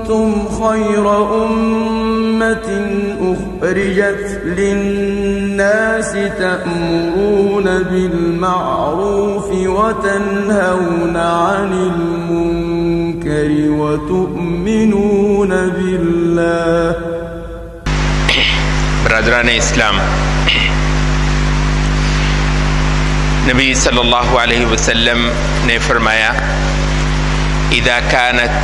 كنتم خير أمة أخرجت للناس تأمرون بالمعروف وتنهون عن المنكر وتؤمنون بالله. برادران اسلام، نبی صلی اللہ علیہ وسلم نے فرمایا اذا كانت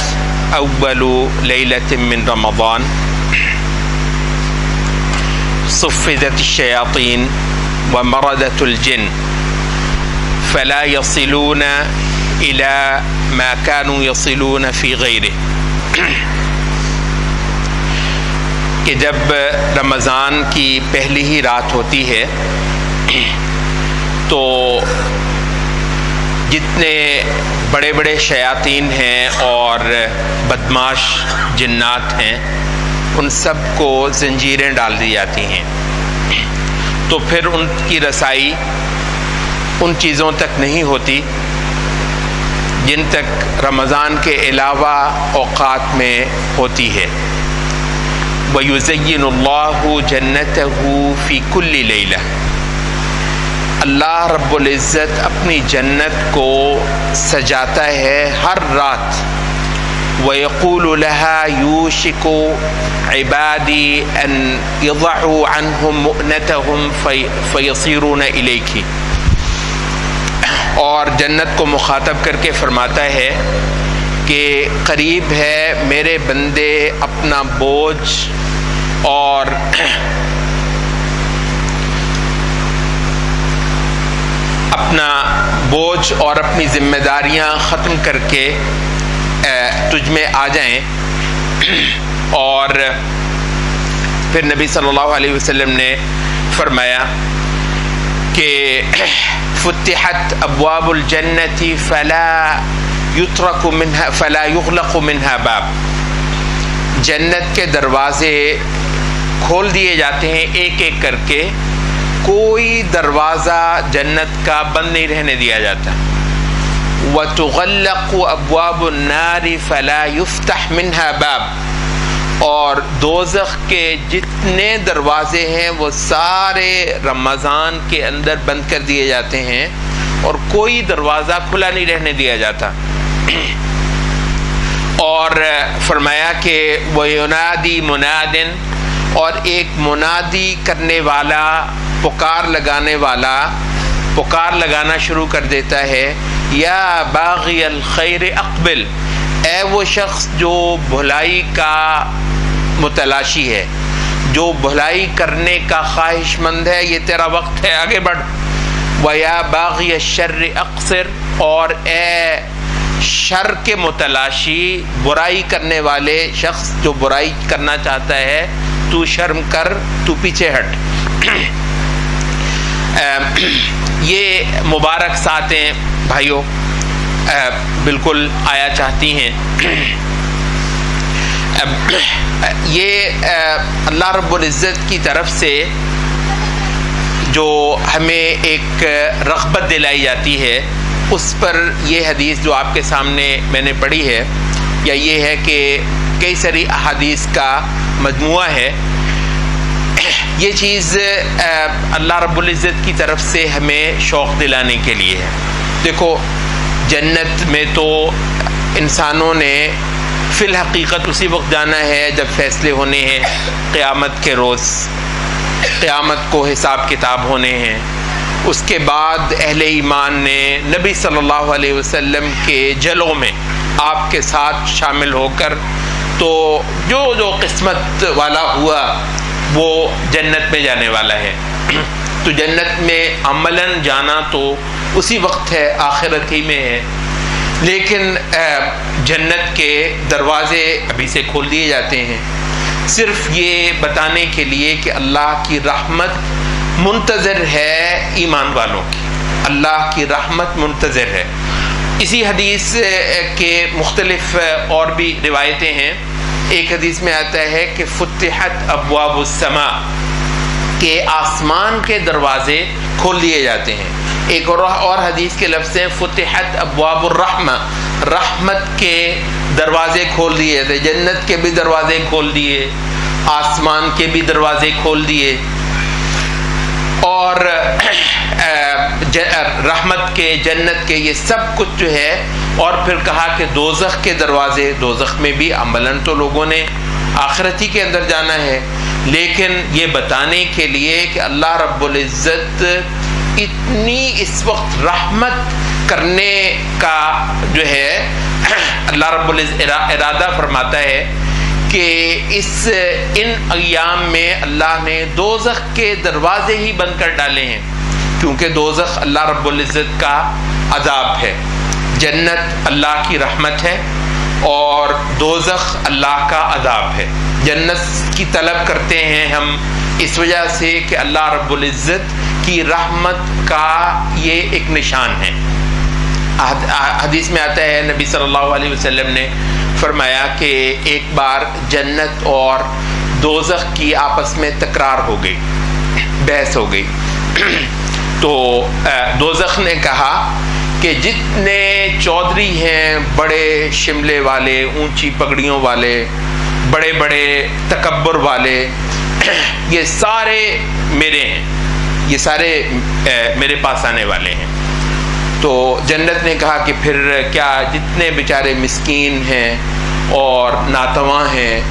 اول لیلۃ من رمضان صفدت الشیاطین ومردت الجن فلا يصلون الى ما كانوا يصلون في غیرہ، کہ جب رمضان کی پہلی ہی رات ہوتی ہے تو جتنے بڑے بڑے شیاطین ہیں اور بدماش جنات ہیں ان سب کو زنجیریں ڈال دی جاتی ہیں، تو پھر ان کی رسائی ان چیزوں تک نہیں ہوتی جن تک رمضان کے علاوہ اوقات میں ہوتی ہے. وَيُزَيِّنُ اللَّهُ جَنَّتَهُ فِي كُلِّ لَيْلَةٍ، اللہ رب العزت اپنی جنت کو سجاتا ہے ہر رات. وَيَقُولُ لَهَا يُوشِكُ عِبَادِي أَن يَضَعُوا عَنْهُمْ مُؤْنَتَهُمْ فَيَصِيرُونَ إِلَيْكِ، اور جنت کو مخاطب کر کے فرماتا ہے کہ قریب ہے میرے بندے اپنا بوجھ اور اپنی ذمہ داریاں ختم کر کے تجھ میں آ جائیں. اور پھر نبی صلی اللہ علیہ وسلم نے فرمایا کہ فتحت ابواب الجنت فلا یغلق منها باب، جنت کے دروازے کھول دیے جاتے ہیں ایک ایک کر کے، کوئی دروازہ جنت کا بند نہیں رہنے دیا جاتا. وَتُغَلَّقُ أَبْوَابُ النَّارِ فَلَا يُفْتَحْ مِنْهَا بَابٌ، اور دوزخ کے جتنے دروازے ہیں وہ سارے رمضان کے اندر بند کر دیے جاتے ہیں اور کوئی دروازہ کھلا نہیں رہنے دیا جاتا. اور فرمایا کہ وَيُنَادِي مُنَادٍ، اور ایک منادی کرنے والا، پکار لگانا شروع کر دیتا ہے، یا باغی الخیر اقبل، اے وہ شخص جو بھلائی کا متلاشی ہے، جو بھلائی کرنے کا خواہش مند ہے، یہ تیرا وقت ہے، آگے بڑھ. وَيَا بَاغِيَ الشَّرِّ اقصر، اور اے شر کے متلاشی، برائی کرنے والے شخص جو برائی کرنا چاہتا ہے، تو شرم کر، تو پیچھے ہٹ. یہ مبارک ساتیں بھائیوں بالکل آیا چاہتی ہیں. یہ اللہ رب العزت کی طرف سے جو ہمیں ایک رغبت دلائی جاتی ہے، اس پر یہ حدیث جو آپ کے سامنے میں نے پڑھی ہے، یا یہ ہے کہ کئی ساری احادیث کا مجموعہ ہے، یہ چیز اللہ رب العزت کی طرف سے ہمیں شوق دلانے کے لیے ہے. دیکھو، جنت میں تو انسانوں نے فی الحقیقت اسی وقت جانا ہے جب فیصلے ہونے ہیں، قیامت کے روز، قیامت کو حساب کتاب ہونے ہیں. اس کے بعد اہل ایمان نے نبی صلی اللہ علیہ وسلم کے جلوں میں آپ کے ساتھ شامل ہو کر تو جو قسمت والا ہوا وہ جنت میں جانے والا ہے. تو جنت میں عملاً جانا تو اسی وقت ہے، آخرت ہی میں ہے، لیکن جنت کے دروازے ابھی سے کھول دیے جاتے ہیں، صرف یہ بتانے کے لیے کہ اللہ کی رحمت منتظر ہے ایمان والوں کی، اللہ کی رحمت منتظر ہے. اسی حدیث کے مختلف اور بھی روایتیں ہیں. ایک حدیث میں آتا ہے کہ فتحت ابواب السماء، کہ آسمان کے دروازے کھول دیے جاتے ہیں. ایک اور حدیث کے لفظ ہیں فتحت ابواب الرحمہ، رحمت کے دروازے کھول دیے تھے، جنت کے بھی دروازے کھول دیے، آسمان کے بھی دروازے کھول دیے، اور رحمت کے، جنت کے، یہ سب کچھ جو ہے. اور پھر کہا کہ دوزخ کے دروازے، دوزخ میں بھی عملاً تو لوگوں نے آخرت ہی کے اندر جانا ہے، لیکن یہ بتانے کے لیے کہ اللہ رب العزت اتنی اس وقت رحمت کرنے کا جو ہے اللہ رب العزت ارادہ فرماتا ہے کہ ان ایام میں اللہ نے دوزخ کے دروازے ہی بند کر ڈالے ہیں، کیونکہ دوزخ اللہ رب العزت کا عذاب ہے، جنت اللہ کی رحمت ہے، اور دوزخ اللہ کا عذاب ہے. جنت کی طلب کرتے ہیں ہم اس وجہ سے کہ اللہ رب العزت کی رحمت کا یہ ایک نشان ہے. حدیث میں آتا ہے نبی صلی اللہ علیہ وسلم نے فرمایا کہ ایک بار جنت اور دوزخ کی آپس میں تکرار ہو گئی، بحث ہو گئی. تو دوزخ نے کہا کہ جتنے چودھری ہیں، بڑے شملے والے، اونچی پگڑیوں والے، بڑے بڑے تکبر والے، یہ سارے میرے ہیں، یہ سارے میرے پاس آنے والے ہیں. تو جنت نے کہا کہ پھر کیا جتنے بیچارے مسکین ہیں اور ناتواں ہیں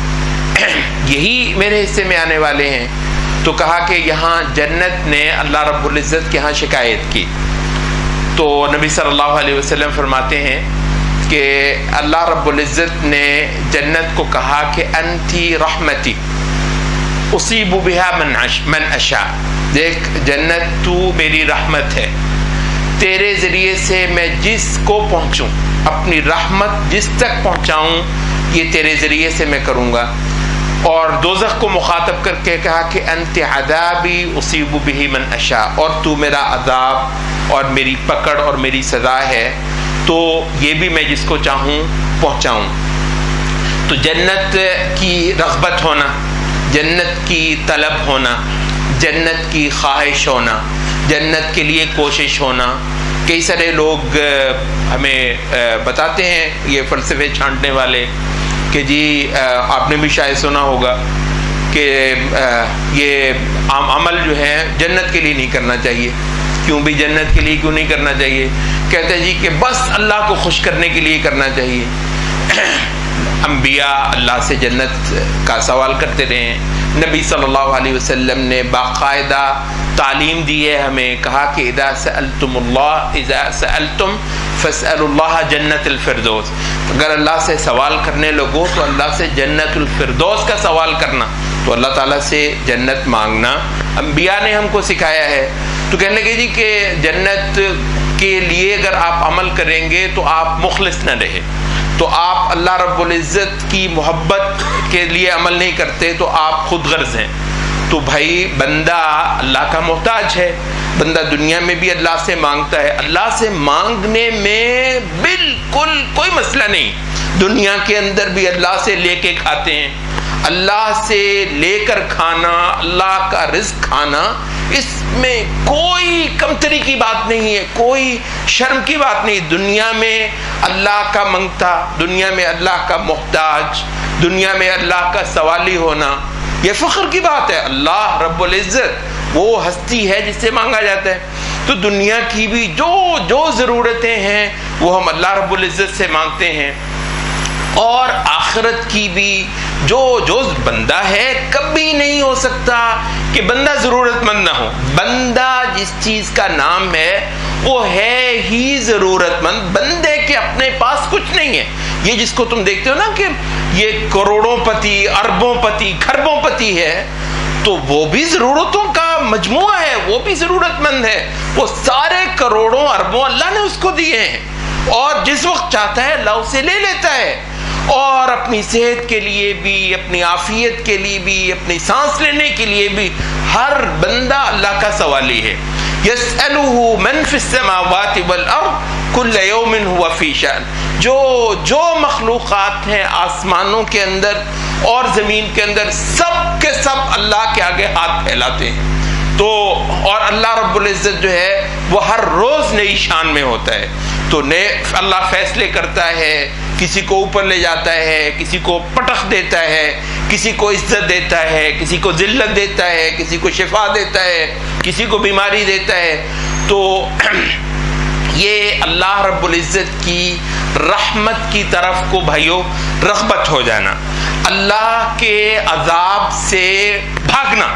یہی میرے حصے میں آنے والے ہیں؟ تو کہا کہ یہاں جنت نے اللہ رب العزت کے ہاں شکایت کی. تو نبی صلی اللہ علیہ وسلم فرماتے ہیں کہ اللہ رب العزت نے جنت کو کہا کہ انتی رحمتی اصیب بها من اشاء، دیکھ جنت تو میری رحمت ہے، تیرے ذریعے سے میں جس کو پہنچوں، اپنی رحمت جس تک پہنچاؤں یہ تیرے ذریعے سے میں کروں گا. اور دوزخ کو مخاطب کر کے کہا کہ انت عذابی اصیب به من اشاء، اور تو میرا عذاب اور میری پکڑ اور میری سزا ہے، تو یہ بھی میں جس کو چاہوں پہنچاؤں. تو جنت کی رغبت ہونا، جنت کی طلب ہونا، جنت کی خواہش ہونا، جنت کے لیے کوشش ہونا. کئی سارے لوگ ہمیں بتاتے ہیں، یہ فلسفے چھانٹنے والے، کہ جی آپ نے بھی شاید سنا ہوگا کہ یہ عمل جو ہے جنت کے لیے نہیں کرنا چاہیے. کیوں بھی جنت کے لیے کیوں نہیں کرنا چاہیے؟ کہتے ہیں جی کہ بس اللہ کو خوش کرنے کے لیے کرنا چاہیے. انبیاء اللہ سے جنت کا سوال کرتے رہے ہیں، نبی صلی اللہ علیہ وسلم نے باقاعدہ تعلیم دی ہے ہمیں، کہا کہ اذا سألتم فاسألوا اللہ جنت الفردوس، اگر اللہ سے سوال کرنے لگو تو اللہ سے جنت الفردوس کا سوال کرنا، تو اللہ تعالیٰ سے جنت مانگنا انبیاء نے ہم کو سکھایا ہے. تو کہنے لگے جی کہ جنت کے لیے اگر آپ عمل کریں گے تو آپ مخلص نہ رہے، تو آپ اللہ رب العزت کی محبت کے لیے عمل نہیں کرتے، تو آپ خود غرض ہیں. تو بھائی بندہ اللہ کا محتاج ہے، بندہ دنیا میں بھی اللہ سے مانگتا ہے، اللہ سے مانگنے میں بالکل کوئی مسئلہ نہیں. دنیا کے اندر بھی اللہ سے لے کے کھاتے ہیں، اللہ سے لے کر کھانا، اللہ کا رزق کھانا، اس میں کوئی کمتری کی بات نہیں ہے، کوئی شرم کی بات نہیں. دنیا میں اللہ کا منگتا، دنیا میں اللہ کا محتاج، دنیا میں اللہ کا سوالی ہونا، یہ فخر کی بات ہے. اللہ رب العزت وہ ہستی ہے جس سے مانگا جاتا ہے. تو دنیا کی بھی جو ضرورتیں ہیں وہ ہم اللہ رب العزت سے مانگتے ہیں، اور آخرت کی بھی جو بندہ ہے، کبھی نہیں ہو سکتا کہ بندہ ضرورت مند نہ ہو. بندہ جس چیز کا نام ہے وہ ہے ہی ضرورت مند. بندے کے اپنے پاس کچھ نہیں ہے. یہ جس کو تم دیکھتے ہو نا کہ یہ کروڑوں پتی، اربوں پتی، کھربوں پتی ہے، تو وہ بھی ضرورتوں کا مجموعہ ہے، وہ بھی ضرورت مند ہے. وہ سارے کروڑوں اربوں اللہ نے اس کو دیے ہیں، اور جس وقت چاہتا ہے اللہ اسے لے لیتا ہے. اور اپنی صحت کے لیے بھی، اپنی عافیت کے لیے بھی، اپنی سانس لینے کے لیے بھی ہر بندہ اللہ کا سوالی ہے. يَسْأَلُهُ مَنْ فِي السَّمَاوَاتِ وَالْأَرْضِ كُلَّ يَوْمٍ هُوَ فِي شَأْنٍ. جو مخلوقات ہیں آسمانوں کے اندر اور زمین کے اندر، سب کے سب اللہ کے آگے ہاتھ پھیلاتے ہیں. تو اور اللہ رب العزت جو ہے وہ ہر روز نئی شان میں ہوتا ہے. تو اللہ فیصلے کرتا ہے، کسی کو اوپر لے جاتا ہے، کسی کو پٹخ دیتا ہے، کسی کو عزت دیتا ہے، کسی کو ذلت دیتا ہے، کسی کو شفا دیتا ہے، کسی کو بیماری دیتا ہے. تو یہ اللہ رب العزت کی رحمت کی طرف کو بھائیو رغبت ہو جانا، اللہ کے عذاب سے بھاگنا،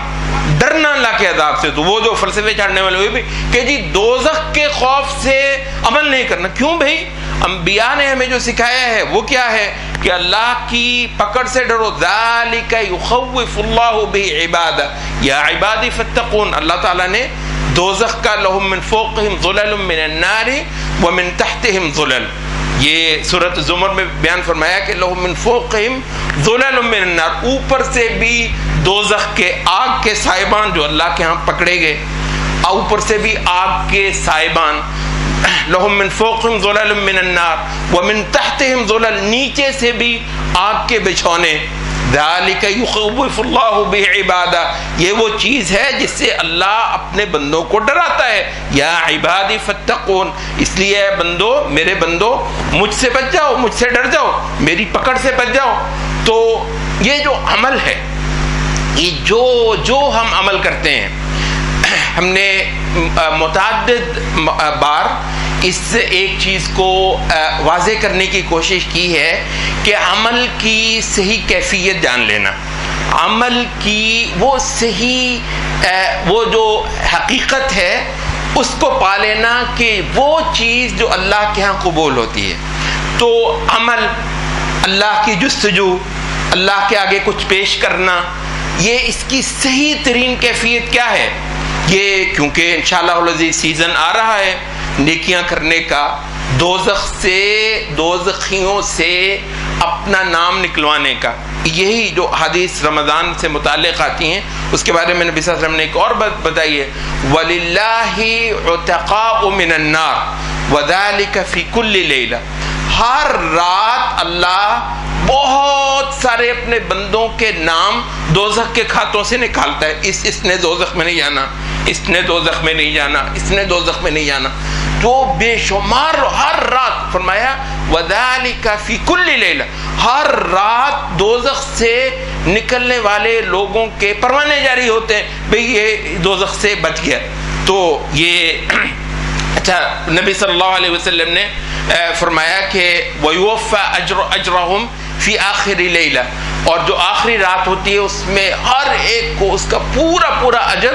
ڈرنا اللہ کے عذاب سے. تو وہ جو فلسفے چاڑنے والے ہوئے بھی کہ جی دوزخ کے خوف سے عمل نہیں کرنا. کیوں بھائی؟ انبیاء نے ہمیں جو سکھایا ہے وہ کیا ہے کہ اللہ کی پکڑ سے ڈرو. ذالک یخوف اللہ بہ عبادہ یا عبادی فاتقون. اللہ تعالیٰ نے دوزخ کا لہم من فوقہم ظلل من النار ومن تحتہم ظلل، یہ سورۃ زمر میں بیان فرمایا کہ لہم من فوقہم ظلل من النار، اوپر سے بھی دوزخ کے آگ کے سائبان جو اللہ کے ہاں پکڑے گئے، اوپر سے بھی آگ کے سائبان. لہم من فوقہم ظلل من النار ومن تحتہم ظلل، نیچے سے بھی آگ کے بچھونے. ذالک یخوف اللہ بعبادہ، یہ وہ چیز ہے جس سے اللہ اپنے بندوں کو ڈراتا ہے. یا عبادی فاتقون، اس لیے بندو، میرے بندو مجھ سے بچ جاؤ، مجھ سے ڈر جاؤ، میری پکڑ سے بچ جاؤ. تو یہ جو عمل ہے، یہ جو ہم عمل کرتے ہیں، ہم نے متعدد بار اس ایک چیز کو واضح کرنے کی کوشش کی ہے کہ عمل کی صحیح کیفیت جان لینا، عمل کی وہ صحیح وہ جو حقیقت ہے اس کو پا لینا کہ وہ چیز جو اللہ کے ہاں قبول ہوتی ہے. تو عمل، اللہ کی جستجو، اللہ کے آگے کچھ پیش کرنا، یہ اس کی صحیح ترین کیفیت کیا ہے؟ یہ کیونکہ انشاءاللہ العزیز سیزن آ رہا ہے نیکیاں کرنے کا، دوزخ سے، دوزخیوں سے اپنا نام نکلوانے کا. یہی جو حدیث رمضان سے متعلق آتی ہیں اس کے بارے میں نبی صلی اللہ علیہ وسلم نے ایک اور بات بتائی ہے، وَلِلَّهِ عُتَقَاءُ مِنَ النَّارِ وَذَلِكَ فِي كُلِّ لَيْلَةٍ. ہر رات اللہ بہت سارے اپنے بندوں کے نام دوزخ کے کھاتوں سے نکالتا ہے. اس نے دوزخ میں نہیں جانا، اس نے دوزخ میں نہیں جانا، اس نے دوزخ میں نہیں جانا. تو بے شمار ہر رات فرمایا وَذَلِكَ فِي كُلِّ لَيْلَةٍ، ہر رات دوزخ سے نکلنے والے لوگوں کے پروانے جاری ہوتے ہیں، بھئی یہ دوزخ سے بچ گیا. تو یہ اچھا نبی صلی اللہ علیہ وسلم نے فرمایا کہ وَيُوَفَّى أَجْرَهُمْ فی آخری لیلہ، اور جو آخری رات ہوتی ہے اس میں ہر ایک کو اس کا پورا اجر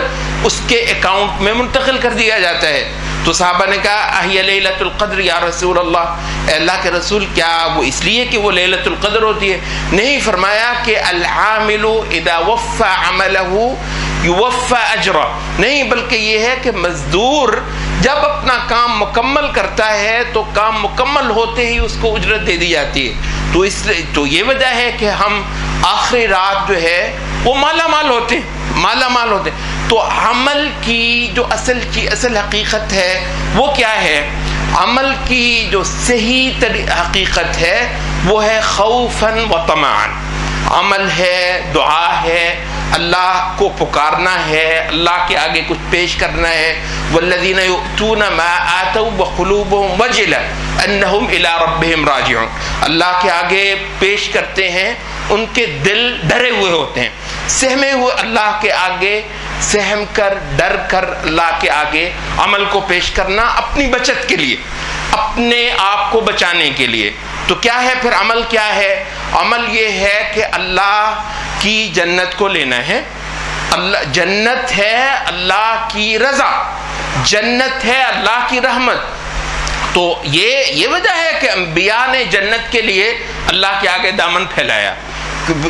اس کے اکاؤنٹ میں منتقل کر دیا جاتا ہے. تو صحابہ نے کہا اہی لیلۃ القدر یا رسول اللہ، اے اللہ کے رسول کیا وہ اس لیے کہ وہ لیلۃ القدر ہوتی ہے؟ نہیں، فرمایا کہ العامل اذا وفى عمله یوفى اجرہ، نہیں بلکہ یہ ہے کہ مزدور جب اپنا کام مکمل کرتا ہے تو کام مکمل ہوتے ہی اس کو اجرت دے دی جاتی ہے. تو یہ وجہ ہے کہ ہم آخری رات جو ہے وہ مالا مال ہوتے ہیں. تو عمل کی جو اصل حقیقت ہے وہ کیا ہے؟ عمل کی جو صحیح حقیقت ہے وہ ہے خوفاً و طمعاً. عمل ہے، دعا ہے، اللہ کو پکارنا ہے، اللہ کے آگے کچھ پیش کرنا ہے. والذین یؤتون ما آتوا وقلوبهم وجلة انہم الی ربہم راجعون، اللہ کے آگے پیش کرتے ہیں، ان کے دل ڈرے ہوئے ہوتے ہیں، سہمے ہوئے اللہ کے آگے، سہم کر ڈر کر اللہ کے آگے عمل کو پیش کرنا اپنی بچت کے لیے، اپنے آپ کو بچانے کے لیے. تو کیا ہے پھر عمل؟ کیا ہے عمل؟ یہ ہے کہ اللہ کی جنت کو لینا ہے. اللہ جنت ہے اللہ کی رضا، جنت ہے اللہ کی رحمت. تو یہ وجہ ہے کہ انبیاء نے جنت کے لیے اللہ کے آگے دامن پھیلایا.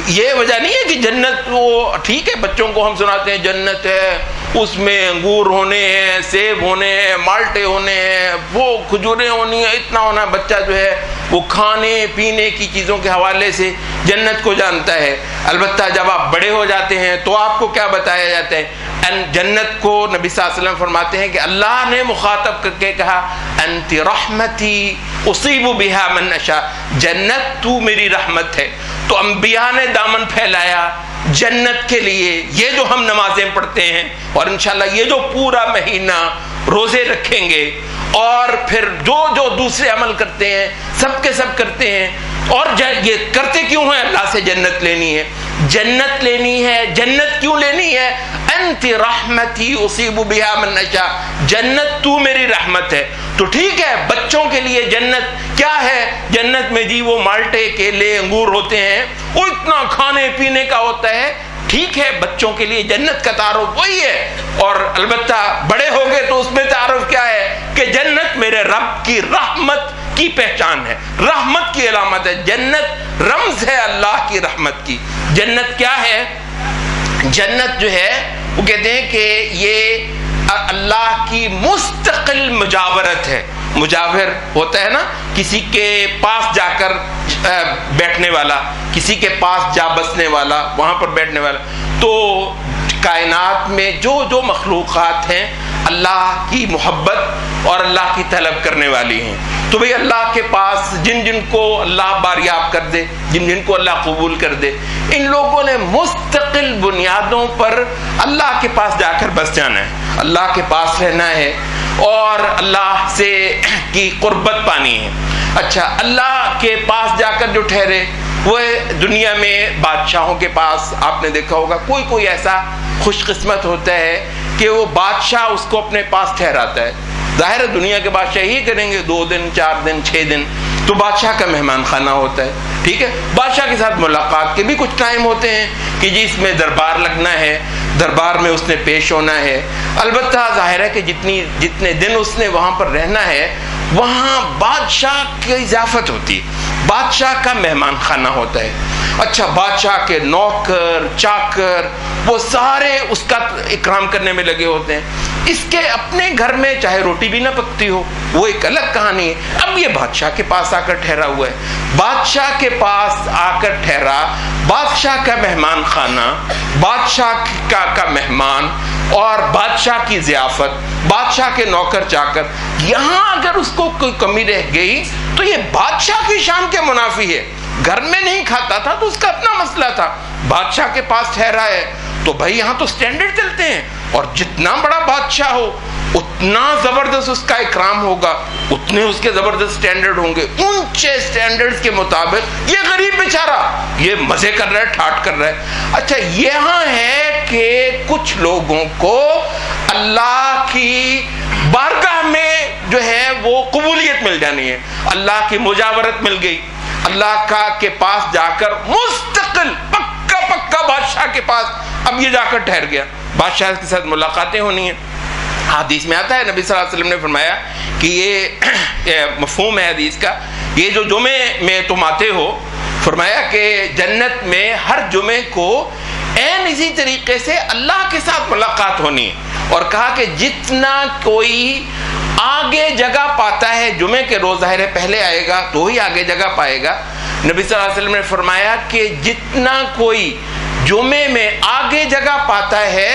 یہ وجہ نہیں ہے کہ جنت وہ ٹھیک ہے بچوں کو ہم سناتے ہیں جنت ہے، اس میں انگور ہونے ہیں، سیب ہونے ہیں، مالٹے ہونے ہیں، وہ کھجوریں ہونی ہیں، اتنا ہونا. بچہ جو ہے وہ کھانے پینے کی چیزوں کے حوالے سے جنت کو جانتا ہے. البتہ جب آپ بڑے ہو جاتے ہیں تو آپ کو کیا بتایا جاتا ہے؟ جنت کو نبی صلی اللہ علیہ وسلم فرماتے ہیں کہ اللہ نے مخاطب کر کے کہا انت رحمتی اصیب بہا من اشاء، جنت تو میری رحمت ہے. تو انبیاء نے دامن پھیلایا جنت کے لیے. یہ جو ہم نمازیں پڑھتے ہیں اور انشاءاللہ یہ جو پورا مہینہ روزے رکھیں گے اور پھر جو دوسرے عمل کرتے ہیں سب کے سب کرتے ہیں، اور یہ کرتے کیوں ہیں؟ اللہ سے جنت لینی ہے، جنت لینی ہے۔ جنت کیوں لینی ہے؟ انت رحمتی اصیب بہا من نشاء، جنت تو میری رحمت ہے۔ تو ٹھیک ہے، بچوں کے لیے جنت کیا ہے؟ جنت میں جی وہ مالٹے کیلے انگور ہوتے ہیں، وہ اتنا کھانے پینے کا ہوتا ہے، ٹھیک ہے، بچوں کے لیے جنت کا تعارف وہی ہے۔ اور البتہ بڑے ہو گئے تو اس میں تعارف کیا ہے کہ جنت میرے رب کی رحمت کی پہچان ہے، رحمت کی علامت ہے، جنت رمز ہے اللہ کی رحمت کی۔ جنت کیا ہے؟ جنت جو ہے وہ کہتے ہیں کہ یہ اللہ کی مستقل مجاورت ہے۔ مجاور ہوتا ہے نا کسی کے پاس جا کر بیٹھنے والا، کسی کے پاس جا بسنے والا، وہاں پر بیٹھنے والا۔ تو کائنات میں جو مخلوقات ہیں اللہ کی محبت اور اللہ کی طلب کرنے والی ہیں۔ تو بھئی اللہ کے پاس جن کو اللہ باریاب کر دے، جن کو اللہ قبول کر دے، ان لوگوں نے مستقل بنیادوں پر اللہ کے پاس جا کر بس جانا ہے، اللہ کے پاس رہنا ہے اور اللہ سے کی قربت پانی ہے۔ اچھا، اللہ کے پاس جا کر جو ٹھہرے، وہ دنیا میں بادشاہوں کے پاس آپ نے دیکھا ہوگا کوئی ایسا خوش قسمت ہوتا ہے کہ وہ بادشاہ اس کو اپنے پاس ٹھہراتا ہے۔ ظاہر ہے دنیا کے بادشاہ ہی کریں گے 2 دن 4 دن 6 دن، تو بادشاہ کا مہمان خانہ ہوتا ہے، ٹھیک ہے۔ بادشاہ کے ساتھ ملاقات کے بھی کچھ ٹائم ہوتے ہیں کہ جی اس میں دربار لگنا ہے، دربار میں اس نے پیش ہونا ہے۔ البتہ ظاہر ہے کہ جتنے دن اس نے وہاں پر رہنا ہے، وہاں بادشاہ کی ضیافت ہوتی ہے، بادشاہ کا مہمان خانہ ہوتا ہے۔ اچھا، بادشاہ کے نوکر چاکر وہ سارے اس کا اکرام کرنے میں لگے ہوتے ہیں۔ اس کے اپنے گھر میں چاہے روٹی بھی نہ پکتی ہو، وہ ایک الگ کہانی ہے۔ اب یہ بادشاہ کے پاس آ کر ٹھہرا ہوا ہے، بادشاہ کے پاس آ کر ٹھہرا، بادشاہ کا مہمان خانہ، بادشاہ کا مہمان اور بادشاہ کی ضیافت، بادشاہ کے نوکر چاکر، یہاں اگر اس کو کوئی کمی رہ گئی تو یہ بادشاہ کی شان کے منافی ہے۔ گھر میں نہیں کھاتا تھا تو اس کا اپنا مسئلہ تھا، بادشاہ کے پاس ٹھہرا ہے تو بھائی یہاں تو سٹینڈرڈ چلتے ہیں، اور جتنا بڑا بادشاہ ہو اتنا زبردست اس کا اکرام ہوگا، اتنے اس کے زبردست سٹینڈرڈ ہوں گے، اونچے سٹینڈرڈز کے مطابق۔ یہ غریب بیچارہ یہ مزے کر رہا ہے، ٹھاٹ کر رہا ہے۔ اچھا، یہاں ہے کہ کچھ لوگوں کو اللہ کی بارگاہ میں جو ہے وہ قبولیت مل جانی ہے، اللہ کی مجاورت مل گئی، اللہ کے پاس جا کر مستقل پکا بادشاہ کے پاس اب یہ جا کر ٹھہر گیا، بادشاہ کے ساتھ ملاقاتیں ہونی ہیں۔ حدیث میں آتا ہے نبی صلی اللہ علیہ وسلم نے فرمایا کہ یہ مفہوم ہے حدیث کا، یہ جو جمعے میں تم آتے ہو، فرمایا کہ جنت میں ہر جمعے کو عین اسی طریقے سے اللہ کے ساتھ ملاقات ہونی ہے، اور کہا کہ جتنا کوئی آگے جگہ پاتا ہے جمعے کے روز، ظاہر ہے پہلے آئے گا تو ہی آگے جگہ پائے گا، نبی صلی اللہ علیہ وسلم نے فرمایا کہ جتنا کوئی جمعے میں آگے جگہ پاتا ہے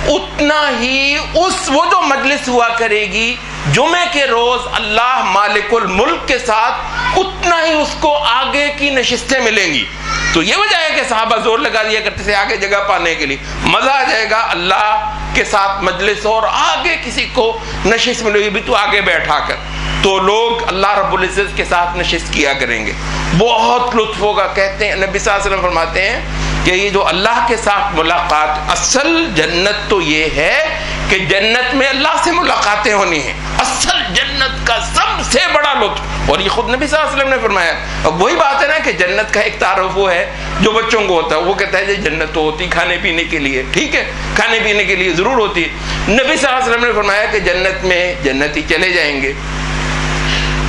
اتنا ہی وہ جو مجلس ہوا کرے گی جمعے کے روز اللہ مالک الملک کے ساتھ، اتنا ہی اس کو آگے کی نشستیں ملیں گی۔ تو یہ وجہ ہے کہ صحابہ زور لگا دیا کرتے تھے آگے جگہ پانے کے لیے، مزہ آ جائے گا اللہ کے ساتھ مجلس اور آگے کسی کو نشست ملے گی، بھی تو آگے بیٹھا کر، تو لوگ اللہ رب العزت کے ساتھ نشست کیا کریں گے، بہت لطف ہوگا۔ کہتے ہیں نبی صلی اللہ علیہ وسلم فرماتے ہیں کہ یہ جو اللہ کے ساتھ ملاقات، اصل جنت تو یہ ہے کہ جنت میں اللہ سے ملاقاتیں ہونی ہیں، اصل جنت کا سب سے بڑا لطف، اور یہ خود نبی صلی اللہ علیہ وسلم نے فرمایا۔ اب وہی بات ہے نا کہ جنت کا ایک تعارف وہ ہے جو بچوں کو ہوتا ہے، وہ کہتا ہے جنت تو ہوتی کھانے پینے کے لیے، ٹھیک ہے، کھانے پینے کے لیے ضرور ہوتی ہے۔ نبی صلی اللہ علیہ وسلم نے فرمایا کہ جنت میں جنتی چلے جائیں گے،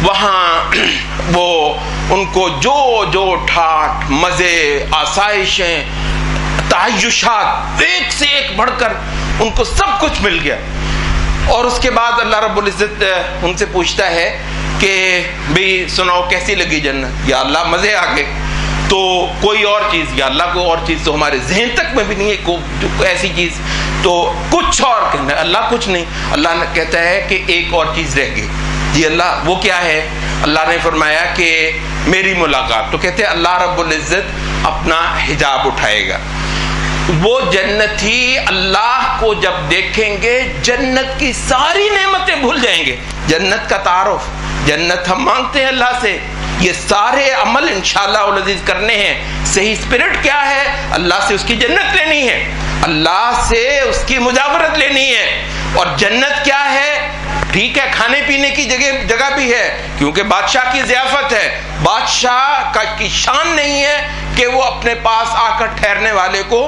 وہاں وہ ان کو جو ٹھاٹ مزے آسائشیں تعیشات ایک سے ایک بڑھ کر ان کو سب کچھ مل گیا، اور اس کے بعد اللہ رب العزت ان سے پوچھتا ہے کہ بھئی سناؤ کیسی لگی جنت؟ یا اللہ مزے آ گئے۔ تو کوئی اور چیز، یا اللہ کو اور چیز تو ہمارے ذہن تک میں بھی نہیں ہے کوئی ایسی چیز، تو کچھ اور کہنا، اللہ کچھ نہیں۔ اللہ نے کہتا ہے کہ ایک اور چیز رہ گئی، جی اللہ وہ کیا ہے؟ اللہ نے فرمایا کہ میری ملاقات۔ تو کہتے ہیں اللہ رب العزت اپنا حجاب اٹھائے گا، وہ جنتی اللہ کو جب دیکھیں گے جنت کی ساری نعمتیں بھول جائیں گے۔ جنت کا تعارف جنت ہم مانگتے ہیں اللہ سے، یہ سارے عمل انشاءاللہ العزیز کرنے ہیں. صحیح اسپرٹ کیا ہے؟ اللہ سے اس کی جنت لینی ہے، اللہ سے اس کی مجاورت لینی ہے. اور جنت کیا ہے؟ ٹھیک ہے کھانے پینے کی جگہ بھی ہے، کیونکہ بادشاہ کی ضیافت ہے. بادشاہ کی شان نہیں ہے کہ وہ اپنے پاس آ کر ٹھہرنے والے کو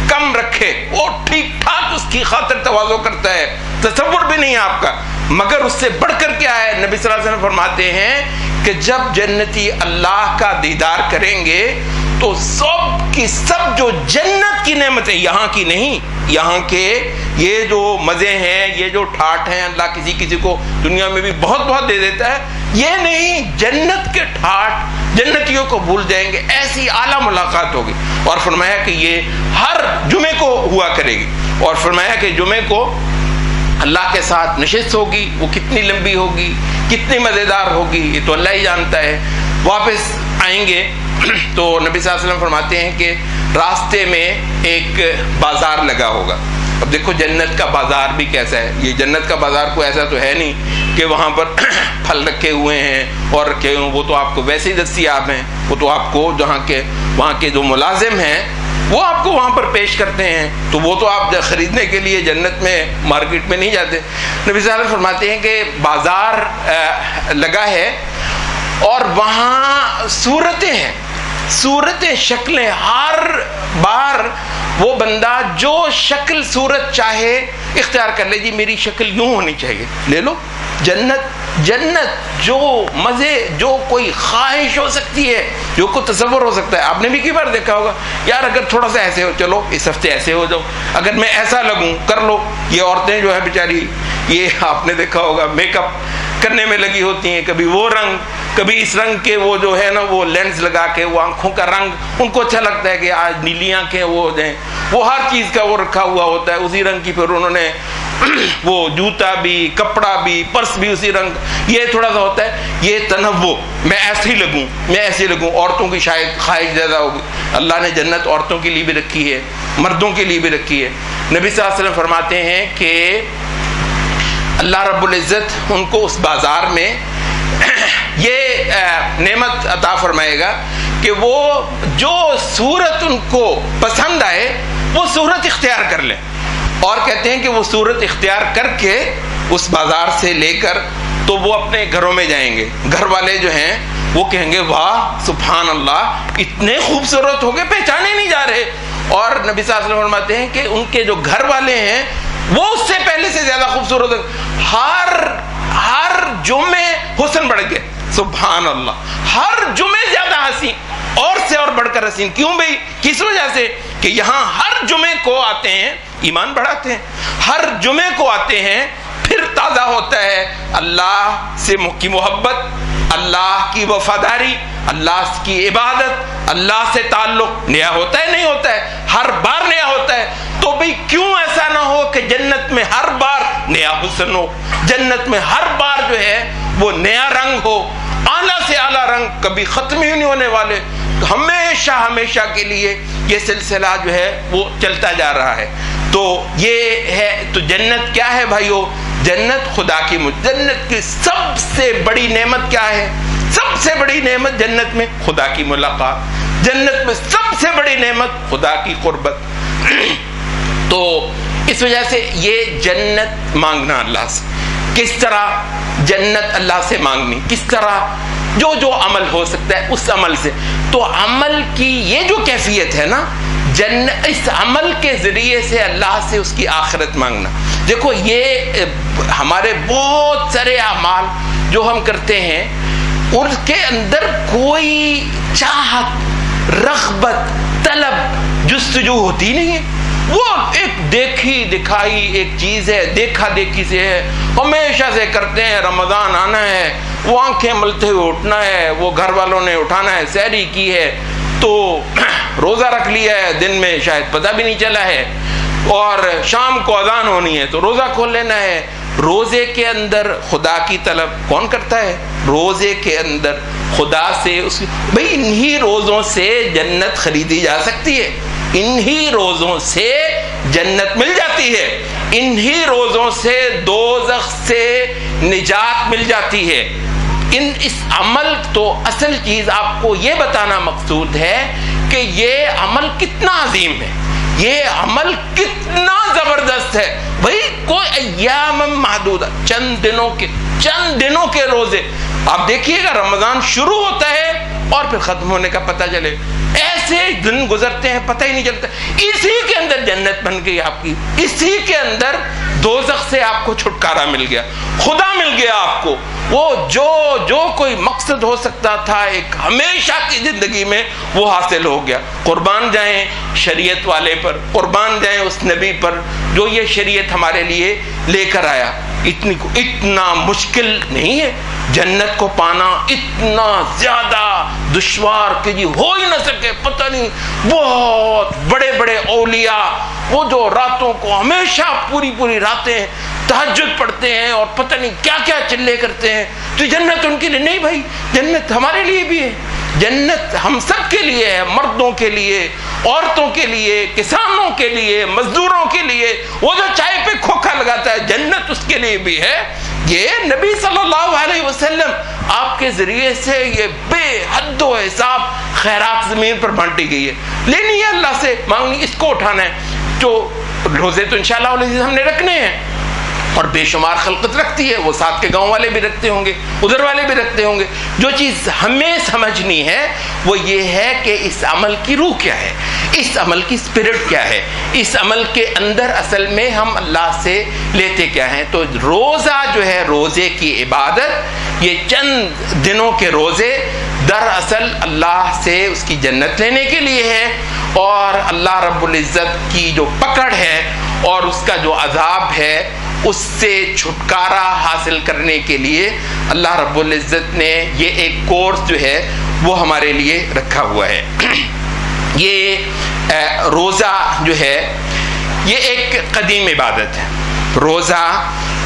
کم رکھے، وہ ٹھیک ٹھاک اس کی خاطر تواضع کرتا ہے، تصور بھی نہیں ہے آپ کا. مگر اس سے بڑھ کر کیا ہے؟ نبی صلی اللہ علیہ وسلم فرماتے ہیں کہ جب جنتی اللہ کا دیدار کریں گے تو سب کی سب جو جنت کی نعمتیں، یہاں کی نہیں، یہاں کے یہ جو مزے ہیں، یہ جو ٹھاٹ ہیں، اللہ کسی کسی کو دنیا میں بھی بہت بہت دے دیتا ہے، یہ نہیں، جنت کے ٹھاٹ جنتیوں کو بھول جائیں گے. ایسی اعلیٰ ملاقات ہوگی. اور فرمایا کہ یہ ہر جمعے کو ہوا کرے گی. اور فرمایا کہ جمعے کو اللہ کے ساتھ نشست ہوگی، وہ کتنی لمبی ہوگی، کتنی مزیدار ہوگی، یہ تو اللہ ہی جانتا ہے. واپس آئیں گے تو نبی صلی اللہ علیہ وسلم فرماتے ہیں کہ راستے میں ایک بازار لگا ہوگا. اب دیکھو جنت کا بازار بھی کیسا ہے. یہ جنت کا بازار کوئی ایسا تو ہے نہیں کہ وہاں پر پھل رکھے ہوئے ہیں اور کہ وہ تو آپ کو ویسے ہی دستیاب ہیں، وہ تو آپ کو وہاں کے جو ملازم ہیں وہ آپ کو وہاں پر پیش کرتے ہیں، تو وہ تو آپ خریدنے کے لیے جنت میں مارکیٹ میں نہیں جاتے. نبی صلی اللہ علیہ وسلم فرماتے ہیں کہ بازار لگا ہے اور وہاں صورتیں ہیں، صورتیں، شکلیں. ہر بار وہ بندہ جو شکل صورت چاہے اختیار کر لے. جی میری شکل یوں ہونی چاہیے، لے لو. جنت جو مزے، جو کوئی خواہش ہو سکتی ہے، جو کوئی تصور ہو سکتا ہے. آپ نے بھی کئی بار دیکھا ہوگا یار اگر تھوڑا سا ایسے ہو، چلو اس ہفتے ایسے ہو جاؤ، اگر میں ایسا لگوں کر لو. یہ عورتیں جو ہے بیچاری، یہ آپ نے دیکھا ہوگا میک اپ کرنے میں لگی ہوتی ہیں، کبھی وہ رنگ، کبھی اس رنگ کے، وہ جو ہے نا وہ لینس لگا کے، وہ آنکھوں کا رنگ ان کو اچھا لگتا ہے کہ آج نیلی آنکھیں وہ ہو جائیں، وہ ہر چیز کا وہ رکھا ہوا ہوتا ہے اسی رنگ کی. پھر انہوں نے وہ جوتا بھی، کپڑا بھی، پرس بھی اسی رنگ. یہ تھوڑا سا ہوتا ہے یہ تنوع، میں ایسے ہی لگوں، میں ایسے لگوں. عورتوں کی شاید خواہش زیادہ ہوگی. اللہ نے جنت عورتوں کے لیے بھی رکھی ہے، مردوں کے لیے بھی رکھی ہے. نبی صلی اللہ علیہ وسلم فرماتے ہیں کہ اللہ رب العزت ان کو اس بازار میں یہ نعمت عطا فرمائے گا کہ وہ جو صورت ان کو پسند آئے وہ صورت اختیار کر لیں. اور کہتے ہیں کہ وہ صورت اختیار کر کے اس بازار سے لے کر تو وہ اپنے گھروں میں جائیں گے. گھر والے جو ہیں وہ کہیں گے واہ سبحان اللہ، اتنے خوبصورت ہو گئے، پہچانے نہیں جا رہے. اور نبی صلی اللہ علیہ وسلم فرماتے ہیں کہ ان کے جو گھر والے ہیں وہ اس سے پہلے سے زیادہ خوبصورت. ہر جمعے حسن بڑھ گئے، سبحان اللہ. ہر جمعے زیادہ حسین، اور سے اور بڑھ کر حسین. کیوں بھائی؟ کس وجہ سے کہ یہاں ہر جمعے کو آتے ہیں، ایمان بڑھاتے ہیں، ہر جمعے کو آتے ہیں، پھر تازہ ہوتا ہے اللہ سے کی محبت، اللہ کی وفاداری، اللہ کی عبادت، اللہ سے تعلق. نیا ہوتا ہے نہیں ہوتا ہے؟ ہر بار نیا ہوتا ہے. تو بھئی کیوں ایسا نہ ہو کہ جنت میں ہر بار نیا حسن ہو، جنت میں ہر بار جو ہے وہ نیا رنگ ہو، اعلیٰ سے اعلیٰ رنگ، کبھی ختم ہی نہیں ہونے والے، ہمیشہ ہمیشہ کے لیے یہ سلسلہ جو ہے وہ چلتا جا رہا ہے. تو یہ ہے. تو جنت کیا ہے بھائیو؟ جنت خدا کی جنت کی سب سے بڑی نعمت کیا ہے؟ سب سے بڑی نعمت جنت میں خدا کی ملاقات. جنت میں سب سے بڑی نعمت خدا کی قربت. تو اس وجہ سے یہ جنت مانگنا اللہ سے، کس طرح جنت اللہ سے مانگنی، کس طرح جو عمل ہو سکتا ہے اس عمل سے. تو عمل کی یہ جو کیفیت ہے نا، اس عمل کے ذریعے سے اللہ سے اس کی آخرت مانگنا. دیکھو یہ ہمارے بہت سارے اعمال جو ہم کرتے ہیں ان کے اندر کوئی چاہت، رغبت، طلب، جستجو ہوتی نہیں ہے. وہ ایک دیکھی دکھائی ایک چیز ہے، دیکھا دیکھی سے ہے، ہمیشہ سے کرتے ہیں. رمضان آنا ہے، وہ آنکھیں ملتے ہوئے اٹھنا ہے، وہ گھر والوں نے اٹھانا ہے، سحری کی ہے تو روزہ رکھ لیا ہے، دن میں شاید پتہ بھی نہیں چلا ہے، اور شام کو اذان ہونی ہے تو روزہ کھول لینا ہے. روزے کے اندر خدا کی طلب کون کرتا ہے؟ روزے کے اندر خدا سے بھئی انہی روزوں سے جنت خریدی جا سکتی ہے، انہی روزوں سے جنت مل جاتی ہے، انہی روزوں سے دوزخ سے نجات مل جاتی ہے. اس عمل تو اصل چیز آپ کو یہ بتانا مقصود ہے کہ یہ عمل کتنا عظیم ہے، یہ عمل کتنا زبردست ہے. بھائی کوئی ایام محدود، چند دنوں کے روزے. آپ دیکھیے گا رمضان شروع ہوتا ہے اور پھر ختم ہونے کا پتہ چلے، ایسے دن گزرتے ہیں پتہ ہی نہیں چلتا. اسی کے اندر جنت بن گئی آپ کی، اسی کے اندر دوزخ سے آپ کو چھٹکارا مل گیا، خدا مل گیا آپ کو. وہ جو کوئی مقصد ہو سکتا تھا ایک ہمیشہ کی زندگی میں وہ حاصل ہو گیا. قربان جائیں شریعت والے پر، قربان جائیں اس نبی پر جو یہ شریعت ہمارے لیے لے کر آیا. اتنا مشکل نہیں ہے جنت کو پانا، اتنا زیادہ دشوار کہ جی ہو ہی نہ سکے. پتہ نہیں بہت بڑے بڑے اولیاء وہ جو راتوں کو ہمیشہ پوری راتیں تہجد پڑھتے ہیں اور پتہ نہیں کیا کیا چلے کرتے ہیں، تو جنت ان کے لیے نہیں. بھائی جنت ہمارے لیے بھی ہے، جنت ہم سب کے لیے ہے، مردوں کے لیے، عورتوں کے لیے، کسانوں کے لیے، مزدوروں کے لیے. وہ جو چائے پہ کھوکھا لگاتا ہے جنت اس کے لیے بھی ہے. یہ نبی صلی اللہ علیہ وسلم آپ کے ذریعے سے یہ بے حد و حساب خیرات زمین پر بانٹی گئی ہے. لینی ہے اللہ سے، مانگنی، اس کو اٹھانا ہے. تو روزے تو انشاءاللہ ہم نے رکھنے ہیں اور بے شمار خلقت رکھتی ہے، وہ ساتھ کے گاؤں والے بھی رکھتے ہوں گے، ادھر والے بھی رکھتے ہوں گے. جو چیز ہمیں سمجھنی ہے وہ یہ ہے کہ اس عمل کی روح کیا ہے، اس عمل کی اسپرٹ کیا ہے، اس عمل کے اندر اصل میں ہم اللہ سے لیتے کیا ہیں. تو روزہ جو ہے، روزے کی عبادت، یہ چند دنوں کے روزے دراصل اللہ سے اس کی جنت لینے کے لیے ہے، اور اللہ رب العزت کی جو پکڑ ہے اور اس کا جو عذاب ہے اس سے چھٹکارا حاصل کرنے کے لیے اللہ رب العزت نے یہ ایک کورس جو ہے وہ ہمارے لیے رکھا ہوا ہے. یہ روزہ جو ہے یہ ایک قدیم عبادت ہے. روزہ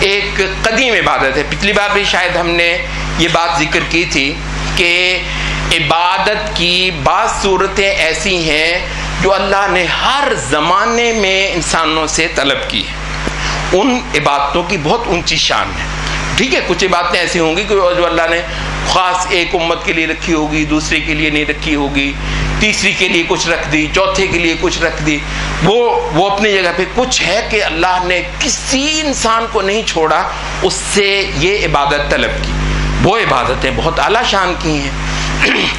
ایک قدیم عبادت ہے. پچھلی بار بھی شاید ہم نے یہ بات ذکر کی تھی کہ عبادت کی بعض صورتیں ایسی ہیں جو اللہ نے ہر زمانے میں انسانوں سے طلب کی ہے. ان عبادتوں کی بہت اونچی شان ہے. ٹھیک ہے، کچھ عبادتیں ایسی ہوں گی جو اللہ نے خاص ایک امت کے لیے رکھی ہوگی، دوسرے کے لیے نہیں رکھی ہوگی، تیسری کے لیے کچھ رکھ دی، چوتھے کے لیے کچھ رکھ دی. وہ اپنی جگہ پہ. کچھ ہے کہ اللہ نے کسی انسان کو نہیں چھوڑا، اس سے یہ عبادت طلب کی. وہ عبادتیں بہت اعلیٰ شان کی ہیں.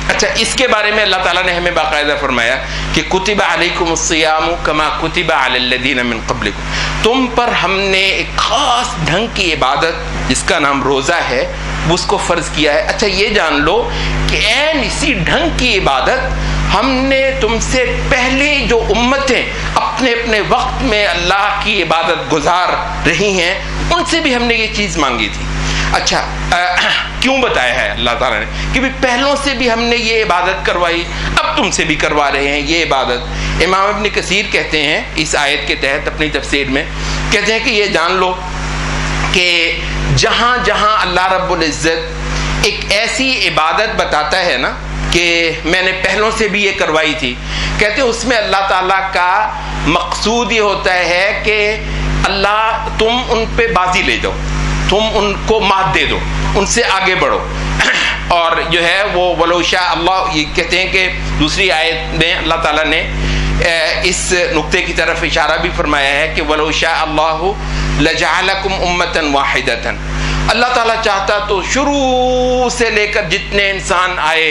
اچھا، اس کے بارے میں اللہ تعالیٰ نے ہمیں باقاعدہ فرمایا کہ کتب علیکم الصیام کما کتب علی الذین من قبلکم. تم پر ہم نے ایک خاص ڈھنگ کی عبادت جس کا نام روزہ ہے اس کو فرض کیا ہے. اچھا یہ جان لو کہ عین اسی ڈھنگ کی عبادت ہم نے تم سے پہلے جو امتیں اپنے اپنے وقت میں اللہ کی عبادت گزار رہی ہیں ان سے بھی ہم نے یہ چیز مانگی تھی. اچھا کیوں بتایا ہے اللہ تعالیٰ نے کہ بھی پہلوں سے بھی ہم نے یہ عبادت کروائی، اب تم سے بھی کروا رہے ہیں یہ عبادت. امام ابن کثیر کہتے ہیں اس آیت کے تحت اپنی تفسیر میں، کہتے ہیں کہ یہ جان لو کہ جہاں جہاں اللہ رب العزت ایک ایسی عبادت بتاتا ہے نا کہ میں نے پہلوں سے بھی یہ کروائی تھی، کہتے ہیں اس میں اللہ تعالیٰ کا مقصود یہ ہوتا ہے کہ اللہ تم ان پہ بازی لے جاؤ، تم ان کو مات دے دو، ان سے آگے بڑھو. اور جو ہے وہ ولو شاء اللہ، یہ کہتے ہیں کہ دوسری آیت میں اللہ تعالیٰ نے اس نقطے کی طرف اشارہ بھی فرمایا ہے کہ ولو شاء اللہ لجعلکم امۃ واحدۃ. اللہ تعالیٰ چاہتا تو شروع سے لے کر جتنے انسان آئے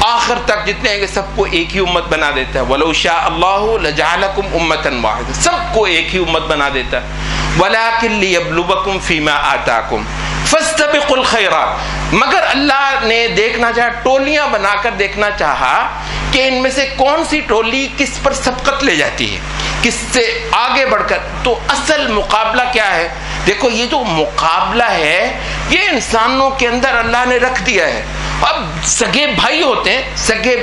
آخر تک جتنے ہیں سب کو ایک ہی امت بنا دیتا ہے. ولو شاء اللہ لجعلکم امۃ واحدۃ، سب کو ایک ہی امت بنا دیتا ہے. وَلَٰكِن لِيَبْلُوَكُمْ فِي مَا آتَاكُمْ فَاسْتَبِقُوا الْخَيْرَاتِ. مگر اللہ نے دیکھنا چاہا، ٹولیاں بنا کر دیکھنا چاہا کہ ان میں سے کون سی ٹولی کس پر سبقت لے جاتی ہے، کس سے آگے بڑھ کر. تو اصل مقابلہ کیا ہے؟ دیکھو یہ جو مقابلہ ہے یہ انسانوں کے اندر اللہ نے رکھ دیا ہے. اب سگے بھائی ہوتے ہیں، سگے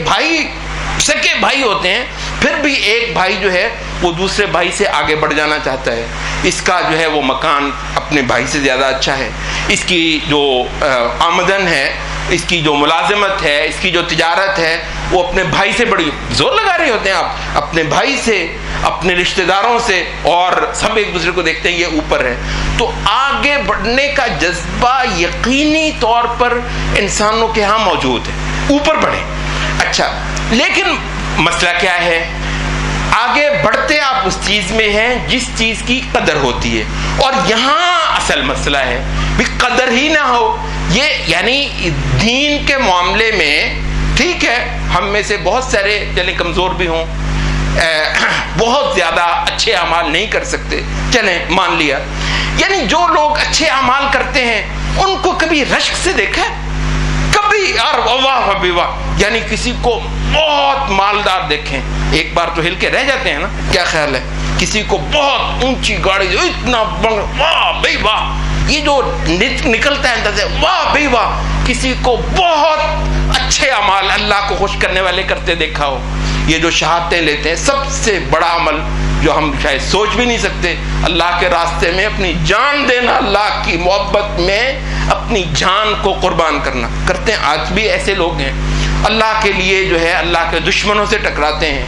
بھائی ہوتے ہیں، پھر بھی ایک بھائی جو ہے وہ دوسرے بھائی سے آگے بڑھ جانا چاہتا ہے. اس کا جو ہے وہ مکان اپنے بھائی سے زیادہ اچھا ہے، اس کی جو آمدن ہے، اس کی جو ملازمت ہے، اس کی جو تجارت ہے وہ اپنے بھائی سے بڑی زور لگا رہے ہوتے ہیں، آپ اپنے بھائی سے، اپنے رشتہ داروں سے، اور سب ایک دوسرے کو دیکھتے ہیں یہ اوپر ہے. تو آگے بڑھنے کا جذبہ یقینی طور پر انسانوں کے ہاں موجود ہے، اوپر بڑھیں. اچھا، لیکن مسئلہ کیا ہے؟ آگے بڑھتے آپ اس چیز میں ہیں جس چیز کی قدر ہوتی ہے، اور یہاں اصل مسئلہ ہے بھی قدر ہی نہ ہو. یہ یعنی دین کے معاملے میں ٹھیک ہے، ہم میں سے بہت سارے چلیں کمزور بھی ہوں، بہت زیادہ اچھے اعمال نہیں کر سکتے، چلیں مان لیا. یعنی جو لوگ اچھے اعمال کرتے ہیں ان کو کبھی رشک سے دیکھا ہے؟ کبھی یار واہ واہ، یعنی کسی کو بہت مالدار دیکھیں، ایک بار تو ہل کے رہ جاتے ہیں نا. کیا خیال ہے؟ کسی کو بہت اونچی گاڑی، اتنا واہ بھائی واہ، یہ جو نکلتا ہے اندر سے واہ بھائی واہ. کسی کو بہت اچھے اعمال اللہ کو خوش کرنے والے کرتے دیکھا ہو. یہ جو شہادتیں لیتے ہیں، سب سے بڑا عمل جو ہم شاید سوچ بھی نہیں سکتے، اللہ کے راستے میں اپنی جان دینا، اللہ کی محبت میں اپنی جان کو قربان کرنا کرتے ہیں. آج بھی ایسے لوگ ہیں اللہ کے لیے جو ہے اللہ کے دشمنوں سے ٹکراتے ہیں،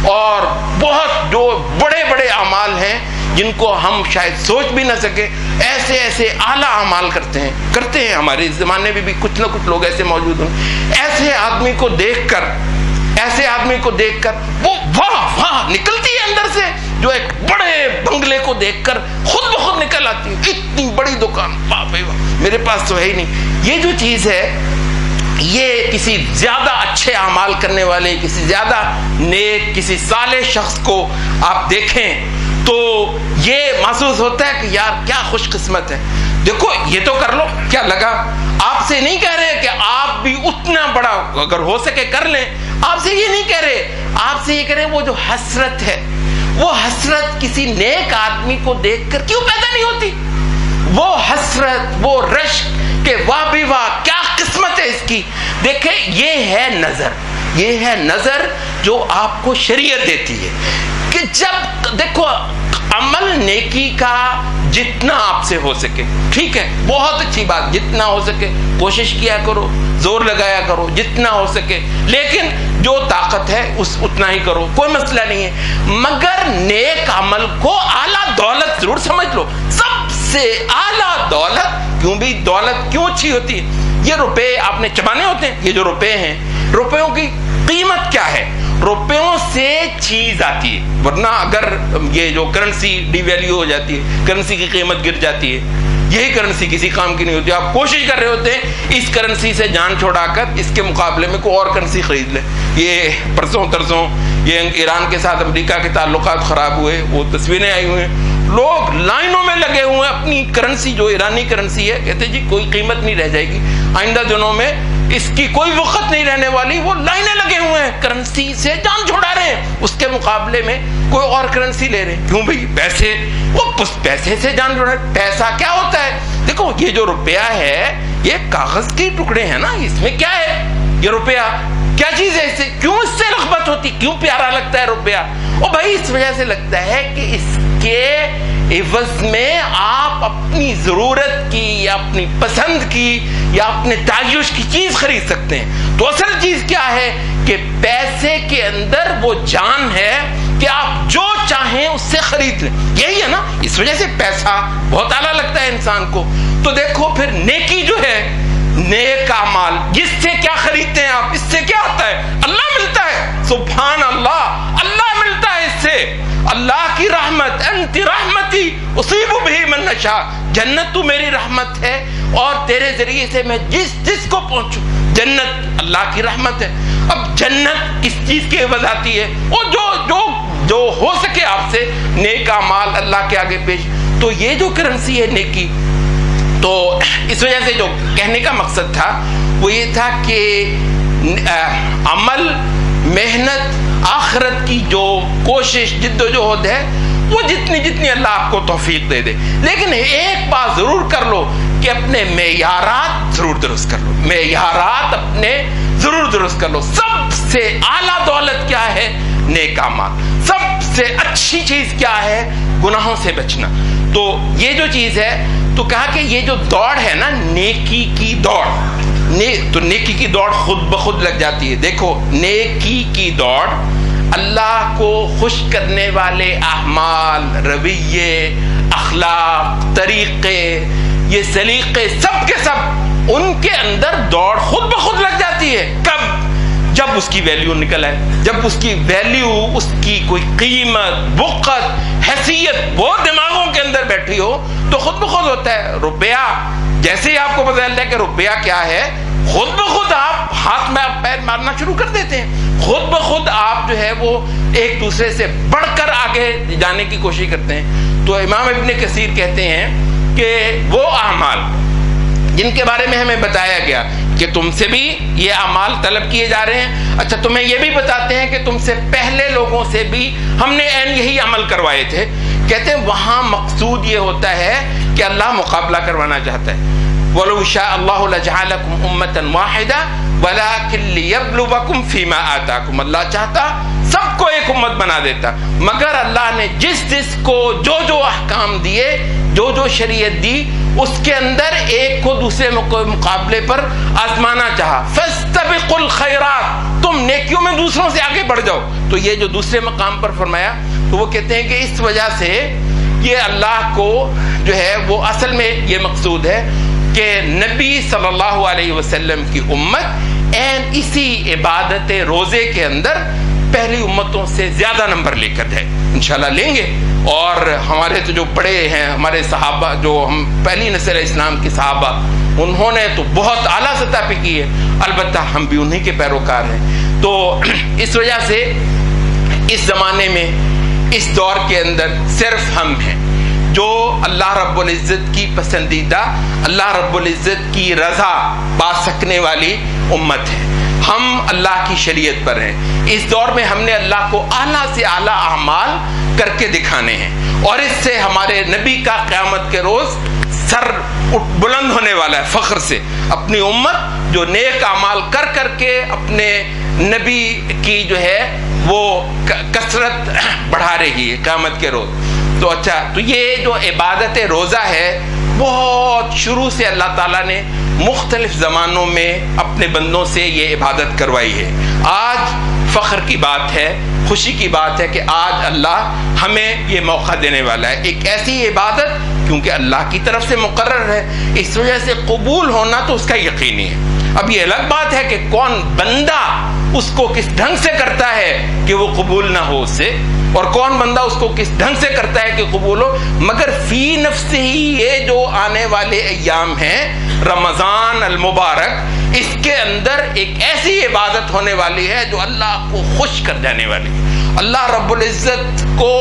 اور بہت جو بڑے بڑے اعمال ہیں جن کو ہم شاید سوچ بھی نہ سکے، ایسے ایسے اعلیٰ اعمال کرتے ہیں. ہمارے زمانے میں بھی کچھ نہ کچھ لوگ ایسے موجود ہیں. ایسے آدمی کو دیکھ کر وہ واہ واہ نکلتی ہے اندر سے، جو ایک بڑے بنگلے کو دیکھ کر خود بخود نکل آتی ہے، اتنی بڑی دکان، واہ بھائی واہ میرے پاس تو ہے ہی نہیں. یہ جو چیز ہے، یہ کسی زیادہ اچھے اعمال کرنے والے، کسی زیادہ نیک، کسی صالح شخص کو آپ دیکھیں تو یہ محسوس ہوتا ہے کہ یار کیا خوش قسمت ہے. دیکھو یہ تو کر لو، کیا لگا؟ آپ سے نہیں کہہ رہے کہ آپ بھی اتنا بڑا اگر ہو سکے کر لیں، آپ سے یہ نہیں کہہ رہے، آپ سے یہ کہہ رہے وہ جو حسرت ہے، وہ حسرت کسی نیک آدمی کو دیکھ کر کیوں پیدا نہیں ہوتی؟ وہ حسرت، وہ رشک کہ واہ بھی واہ کیا قسمت ہے اس کی. دیکھیں یہ ہے نظر جو آپ کو شریعت دیتی ہے کہ جب دیکھو عمل نیکی کا جتنا آپ سے ہو سکے، ٹھیک ہے بہت اچھی بات، جتنا ہو سکے کوشش کیا کرو، زور لگایا کرو جتنا ہو سکے، لیکن جو طاقت ہے اتنا ہی کرو، کوئی مسئلہ نہیں ہے. مگر نیک عمل کو اعلیٰ دولت ضرور سمجھ لو، سب سے اعلیٰ دولت. کیوں بھی دولت کیوں اچھی ہوتی ہے؟ یہ روپے آپ نے چبانے ہوتے ہیں، یہ جو روپے ہیں، روپیوں کی قیمت کیا ہے؟ روپیوں سے چیز آتی ہے، ورنہ اگر یہ جو کرنسی ڈی ویلیو ہو جاتی ہے، کرنسی کی قیمت گر جاتی ہے، یہی کرنسی کسی کام کی نہیں ہوتی. آپ کوشش کر رہے ہوتے ہیں اس کرنسی سے جان چھوڑا کر اس کے مقابلے میں کوئی اور کرنسی خرید لیں. یہ پرسوں ترسوں یہ ایران کے ساتھ امریکہ کے تعلقات خراب ہوئے، وہ تصویریں آئی ہوئی ہیں، لوگ لائنوں میں لگے ہوئے ہیں اپنی کرنسی جو ایرانی کرنسی ہے، کہتے جی کوئی قیمت نہیں رہ جائے گی، آئندہ دنوں میں اس کی کوئی وقت نہیں رہنے والی. وہ لائنیں لگے ہوئے ہیں، کرنسی سے جان چھڑا رہے ہیں، اس کے مقابلے میں کوئی اور کرنسی لے رہے ہیں. کیوں بھائی؟ پیسے، وہ پیسے سے جان چھڑا رہے. پیسہ کیا ہوتا ہے؟ دیکھو یہ جو روپیہ ہے یہ کاغذ کے ٹکڑے ہیں نا، اس میں کیا ہے؟ یہ روپیہ کیا چیز ہے؟ اس سے کیوں اس سے رغبت ہوتی، کیوں پیارا لگتا ہے روپیہ؟ اور بھائی اس وجہ سے لگتا ہے کہ اس کے عوض میں آپ اپنی ضرورت کی یا اپنی پسند کی یا اپنے تعیش کی چیز خرید سکتے ہیں. تو اصل چیز کیا ہے کہ پیسے کے اندر وہ جان ہے کہ آپ جو چاہیں اس سے خرید لیں، یہی ہے نا. اس وجہ سے پیسہ بہت اعلیٰ لگتا ہے انسان کو. تو دیکھو پھر نیکی جو ہے، نیک اعمال، جس سے کیا خریدتے ہیں آپ؟ اس سے کیا آتا ہے؟ اللہ ملتا ہے. سبحان اللہ، اللہ ملتا ہے اس سے. اللہ کی رحمت، انت رحمتی اصیب بہ من نشاء، جنت تو میری رحمت ہے اور تیرے ذریعے سے میں جس کو پہنچوں. جنت اللہ کی رحمت ہے. اب جنت کس چیز کی عوض آتی ہے؟ وہ جو ہو سکے آپ سے نیک اعمال اللہ کے آگے پیش. تو یہ جو کرنسی ہے نیکی، تو اس وجہ سے جو کہنے کا مقصد تھا وہ یہ تھا کہ عمل، محنت، آخرت کی جو کوشش، جد و جہد ہے، وہ جتنی اللہ آپ کو توفیق دے دے، لیکن ایک بات ضرور کر لو کہ اپنے معیارات ضرور درست کر لو. معیارات اپنے ضرور درست کر لو. سب سے اعلیٰ دولت کیا ہے؟ نیک اعمال. سب سے اچھی چیز کیا ہے؟ گناہوں سے بچنا. تو یہ جو چیز ہے، تو کہا کہ یہ جو دوڑ ہے نا، نیکی کی دوڑ، تو نیکی کی دوڑ خود بخود لگ جاتی ہے. دیکھو نیکی کی دوڑ اللہ کو خوش کرنے والے اعمال، رویے، اخلاق، طریقے، یہ سلیقے سب کے سب ان کے اندر دوڑ خود بخود لگ جاتی ہے. کب؟ جب اس کی ویلیو نکل آئے، جب اس کی ویلیو، اس کی کوئی قیمت، وقت، حیثیت وہ دماغوں کے اندر بیٹھی ہو تو خود بخود ہوتا ہے. روپیہ جیسے ہی آپ کو پتہ چلتا ہے کہ روپیہ کیا ہے، خود بخود آپ ہاتھ میں پیر مارنا شروع کر دیتے ہیں. خود بخود آپ جو ہے وہ ایک دوسرے سے بڑھ کر آگے جانے کی کوشش کرتے ہیں. تو امام ابن کثیر کہتے ہیں کہ وہ اعمال جن کے بارے میں ہمیں بتایا گیا کہ تم سے بھی یہ اعمال طلب کیے جا رہے ہیں، اچھا تمہیں یہ بھی بتاتے ہیں کہ تم سے پہلے لوگوں سے بھی ہم نے عین یہی عمل کروائے تھے. کہتے ہیں وہاں مقصود یہ ہوتا ہے کہ اللہ مقابلہ کروانا چاہتا ہے. وَلَوْ شَاءَ اللَّهُ لَجَعَلَكُمْ أُمَّةً وَاحِدَةً وَلَكِنْ لِيَبْلُوَكُمْ فِي مَا آتَاكُمْ. اللہ چاہتا سب کو ایک امت بنا دیتا، مگر اللہ نے جس کو جو احکام دیے، جو شریعت دی، اس کے اندر ایک کو دوسرے مقابلے پر آزمانا چاہا. فَاسْتَبِقُوا الْخَيْرَاتِ، تم نیکیوں میں دوسروں سے آگے بڑھ جاؤ. تو یہ جو دوسرے مقام پر فرمایا تو وہ کہتے ہیں کہ اس وجہ سے یہ اللہ کو جو ہے وہ اصل میں یہ مقصود ہے کہ نبی صلی اللہ علیہ وسلم کی امت این اسی عبادت روزے کے اندر پہلی امتوں سے زیادہ نمبر لے کر جائے. انشاءاللہ لیں گے. اور ہمارے تو جو بڑے ہیں ہمارے صحابہ، جو ہم پہلی نسل اسلام کے صحابہ، انہوں نے تو بہت اعلیٰ سطح پہ کی ہے. البتہ ہم بھی انہی کے پیروکار ہیں. تو اس وجہ سے اس زمانے میں، اس دور کے اندر صرف ہم ہیں جو اللہ رب العزت کی پسندیدہ، اللہ رب العزت کی رضا پا سکنے والی امت ہے. ہم اللہ کی شریعت پر ہیں. اس دور میں ہم نے اللہ کو اعلیٰ سے اعلیٰ اعمال کر کے دکھانے ہیں، اور اس سے ہمارے نبی کا قیامت کے روز سر بلند ہونے والا ہے فخر سے. اپنی امت جو نیک اعمال کر کر کے اپنے نبی کی جو ہے وہ کثرت بڑھا رہی ہے قیامت کے روز. تو اچھا، تو یہ جو عبادت روزہ ہے بہت شروع سے اللہ تعالیٰ نے مختلف زمانوں میں اپنے بندوں سے یہ عبادت کروائی ہے. آج فخر کی بات ہے، خوشی کی بات ہے کہ آج اللہ ہمیں یہ موقع دینے والا ہے. ایک ایسی عبادت کیونکہ اللہ کی طرف سے مقرر ہے، اس وجہ سے قبول ہونا تو اس کا یقینی ہے. اب یہ الگ بات ہے کہ کون بندہ اس کو کس ڈھنگ سے کرتا ہے کہ وہ قبول نہ ہو اس سے، اور کون بندہ اس کو کس ڈھنگ سے کرتا ہے کہ قبول ہو. مگر فی نفس ہی یہ جو آنے والے ایام ہیں رمضان المبارک، اس کے اندر ایک ایسی عبادت ہونے والی ہے جو اللہ کو خوش کر دینے والی ہے، اللہ رب العزت کو